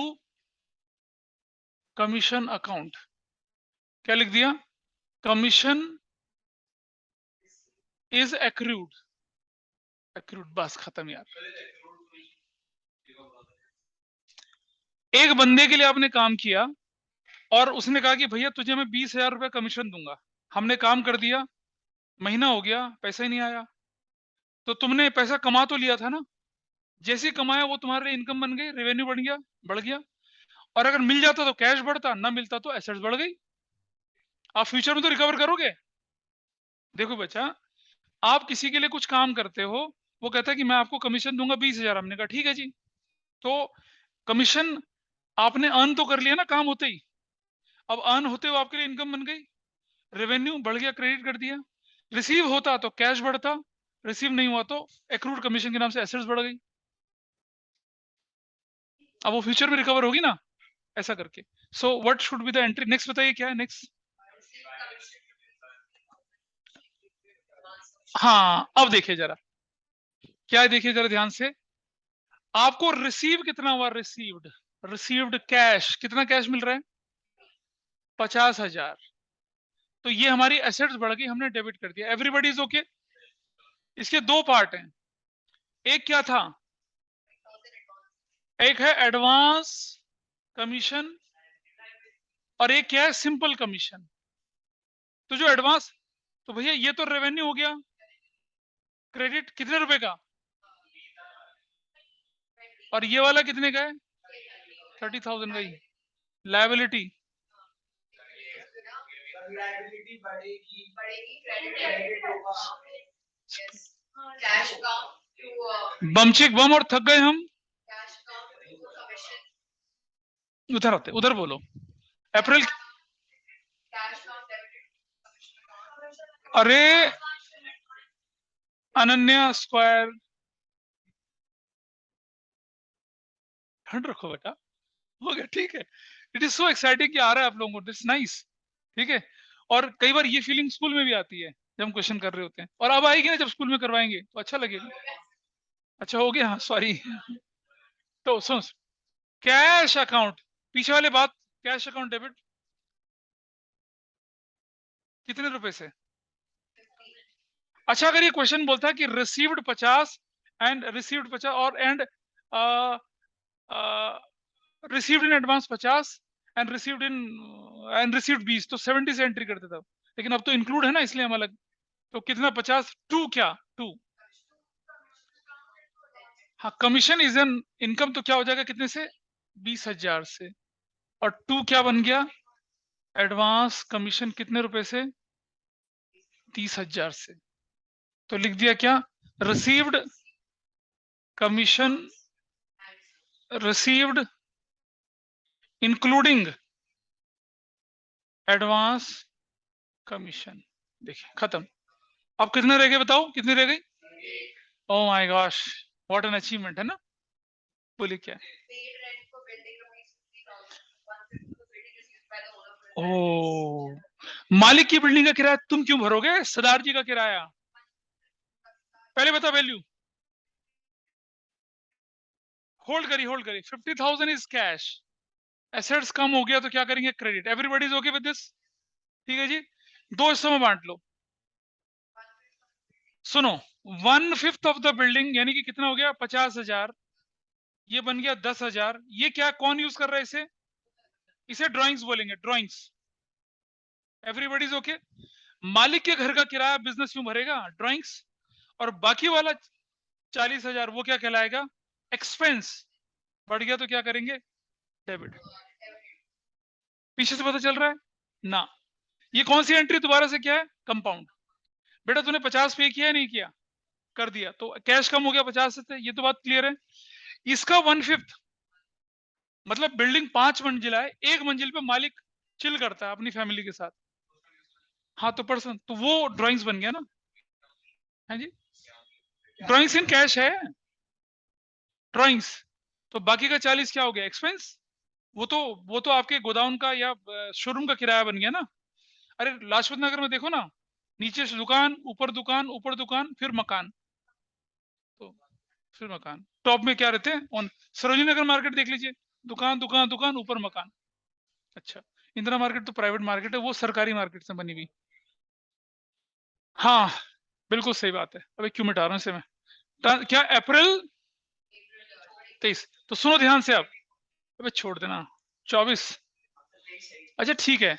Speaker 1: commission account. क्या लिख दिया? Commission is accrued. एक्रूड, बस खत्म यार। एक बंदे के लिए आपने काम किया और उसने कहा कि भैया तुझे मैं 20,000 रुपये कमीशन दूंगा। हमने काम कर दिया, महीना हो गया, पैसा ही नहीं आया। तो तुमने पैसा कमा तो लिया था ना, जैसे ही कमाया वो तुम्हारे लिए इनकम बन गई, रेवेन्यू बन गया, बढ़ गया। और अगर मिल जाता तो कैश बढ़ता, ना मिलता तो एसेट्स बढ़ गई। आप फ्यूचर में तो रिकवर करोगे। देखो बच्चा, आप किसी के लिए कुछ काम करते हो, वो कहता है कि मैं आपको कमीशन दूंगा 20,000। हमने कहा ठीक है जी। तो कमीशन आपने अर्न तो कर लिया ना काम होते ही। अब अर्न होते हुए आपके लिए इनकम बन गई, रेवेन्यू बढ़ गया, क्रेडिट कर दिया। रिसीव होता तो कैश बढ़ता, रिसीव नहीं हुआ तो एक्रूड कमीशन के नाम से एसेट्स बढ़ गई। अब वो फ्यूचर में रिकवर होगी ना, ऐसा करके। So what should be the entry? Next बताइए क्या है नेक्स्ट? हाँ, अब देखिए जरा क्या है, देखिए जरा ध्यान से। आपको रिसीव कितना हुआ? रिसीव्ड, रिसीव्ड कैश, कितना कैश मिल रहा है? 50,000। तो ये हमारी एसेट्स बढ़ गई, हमने डेबिट कर दिया। Everybody is okay? इसके दो पार्ट हैं। एक क्या था? एक है एडवांस कमीशन और एक क्या है? Simple commission. तो जो एडवांस, तो भैया ये तो रेवेन्यू हो गया, क्रेडिट कितने रुपए का? और ये वाला कितने का है? 30,000 का ही। लायबिलिटी, बमचिक बम और थक गए हम। उधर आते, उधर बोलो। अप्रैल, अरे अनन्या स्क्वायर, ठंड रखो बेटा, हो गया, ठीक है। इट इज सो एक्साइटिंग कि आ रहा है आप लोगों को, दिस नाइस। ठीक है। और कई बार ये फीलिंग स्कूल में भी आती है जब हम क्वेश्चन कर रहे होते हैं, और अब आएगी ना जब स्कूल में करवाएंगे तो अच्छा लगेगा। अच्छा हो गया, हाँ सॉरी। तो सुन, कैश अकाउंट, पीछे वाले बात, कैश अकाउंट डेबिट कितने रुपए से? अच्छा, अगर ये क्वेश्चन बोलता है कि रिसीव्ड 50 एंड रिसीव्ड 50 और received in advance 50 and received 20, तो 70 से एंट्री करते तब। लेकिन अब तो इंक्लूड है ना, इसलिए हम अलग। तो कितना? 50 टू क्या? टू। हाँ, कमीशन इज एन इनकम, तो क्या हो जाएगा कितने से? 20,000 से। और टू क्या बन गया? एडवांस कमीशन कितने रुपए से? 30,000 से। तो लिख दिया क्या? Received commission, received including advance commission. देखिए खत्म। अब कितने रह गए बताओ, कितने रह गई? Oh my gosh, what an achievement है ना। बोलिए क्या? ओ, मालिक की बिल्डिंग का किराया तुम क्यों भरोगे? सरदार जी का किराया पहले बता। वैल्यू होल्ड करी, होल्ड करी। 50,000 इज कैश, एसेट्स कम हो गया तो क्या करेंगे? Credit. Everybody is okay with this? ठीक है जी। दो हिस्सों में बांट लो। सुनो, 1/5 ऑफ द बिल्डिंग यानी कि कितना हो गया? 50,000। ये बन गया 10,000। ये क्या, कौन यूज कर रहा है इसे? इसे ड्राइंग्स बोलेंगे, ड्राइंग्स। Everybody is okay? मालिक के घर का किराया बिजनेस क्यों भरेगा? ड्राइंग्स। और बाकी वाला 40,000 वो क्या कहलाएगा? एक्सपेंस। बढ़ गया तो क्या करेंगे? डेबिट। पीछे से पता चल रहा है ना? ये कौन सी एंट्री दोबारा से क्या है? कंपाउंड। बेटा तूने 50 पे किया नहीं किया? कर दिया, तो कैश कम हो गया 50 से। ये तो बात क्लियर है। इसका 1/5 मतलब बिल्डिंग 5 मंजिला है, एक मंजिल पे मालिक चिल करता है अपनी फैमिली के साथ। हाँ, तो पर्सन, तो वो ड्राइंग्स बन गया ना। है जी, ड्राइंग्स इन कैश है, ड्राइंग्स। तो बाकी का 40 क्या हो गया? एक्सपेंस। वो तो आपके गोदाम का या शोरूम का किराया बन गया ना। अरे लाजपत नगर में देखो ना, नीचे से दुकान, ऊपर दुकान, ऊपर दुकान, फिर मकान, तो फिर मकान, टॉप में क्या रहते हैं ऑन। सरोजिनी नगर मार्केट देख लीजिए, दुकान दुकान दुकान, ऊपर मकान। अच्छा, इंदिरा मार्केट तो प्राइवेट मार्केट है, वो सरकारी मार्केट से बनी हुई। हाँ, बिल्कुल सही बात है। अबे क्यों मिटा रहा हूँ इसे मैं। क्या अप्रैल 23, तो सुनो ध्यान से आप। अबे छोड़ देना, 24। अच्छा ठीक है,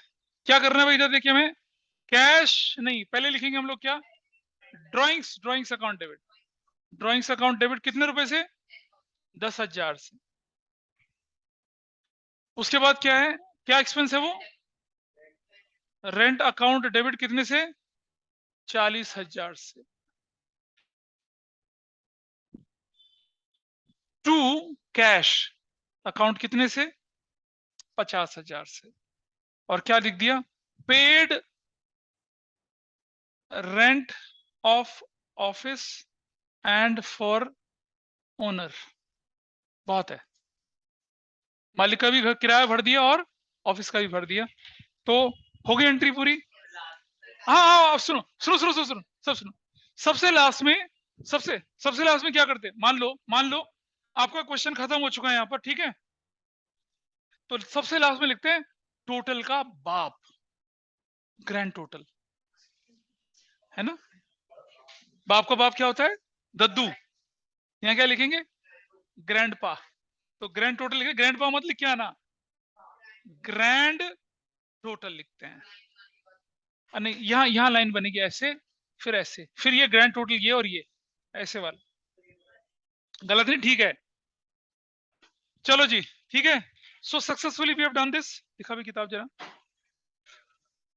Speaker 1: क्या करना है भाई, इधर देखिए हमें कैश नहीं, पहले लिखेंगे हम लोग क्या, drawings, drawings account debit. Drawings account debit कितने रुपए से, 10,000 से। उसके बाद क्या है, क्या एक्सपेंस है वो, रेंट अकाउंट डेबिट कितने से, 40,000 से। टू कैश अकाउंट कितने से, 50,000 से। और क्या लिख दिया, paid rent of office and for owner. बहुत है, मालिक का भी घर किराया भर दिया और ऑफिस का भी भर दिया, तो हो गई एंट्री पूरी। हाँ हाँ, अब सुनो सुनो सुनो सुनो सुनो, सब सुनो। सबसे लास्ट में, सबसे लास्ट में क्या करते हैं, मान लो आपका क्वेश्चन खत्म हो चुका है यहाँ पर, ठीक है, तो सबसे लास्ट में लिखते हैं टोटल का बाप, ग्रैंड टोटल, है ना। बाप का बाप क्या होता है, दद्दू। यहाँ क्या लिखेंगे, ग्रैंड पा। तो ग्रैंड टोटल लिखे, ग्रैंड पा मत लिख के आना, ग्रैंड टोटल लिखते हैं। नहीं, यहाँ लाइन बनेगी ऐसे, फिर ऐसे, फिर ये ग्रैंड टोटल ये और ये ऐसे वाला, गलत नहीं, ठीक है। चलो जी, ठीक है। So successfully we have done this. दिखा भी किताब जरा।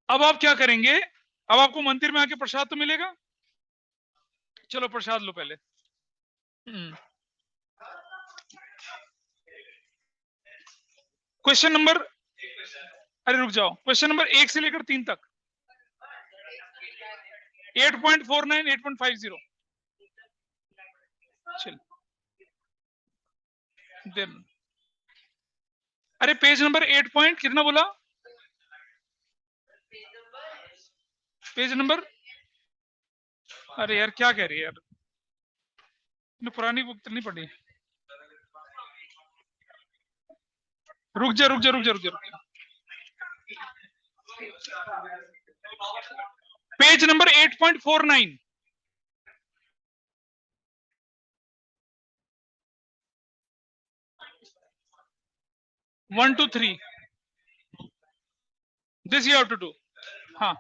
Speaker 1: अब आप क्या करेंगे, अब आपको मंदिर में आके प्रसाद तो मिलेगा, चलो प्रसाद लो पहले। क्वेश्चन नंबर, अरे रुक जाओ, क्वेश्चन नंबर 1 से लेकर 3 तक, 8.49, 8.50। चल देन, अरे पेज नंबर 8 पॉइंट कितना बोला, पेज नंबर, अरे यार क्या कह रही है यार, पुरानी बुक तो नहीं पढ़ी। रुक जा रुक जा रुक जा रुक जा रुक जा, page number 8.49। 1 to 3 this you have to do. हाँ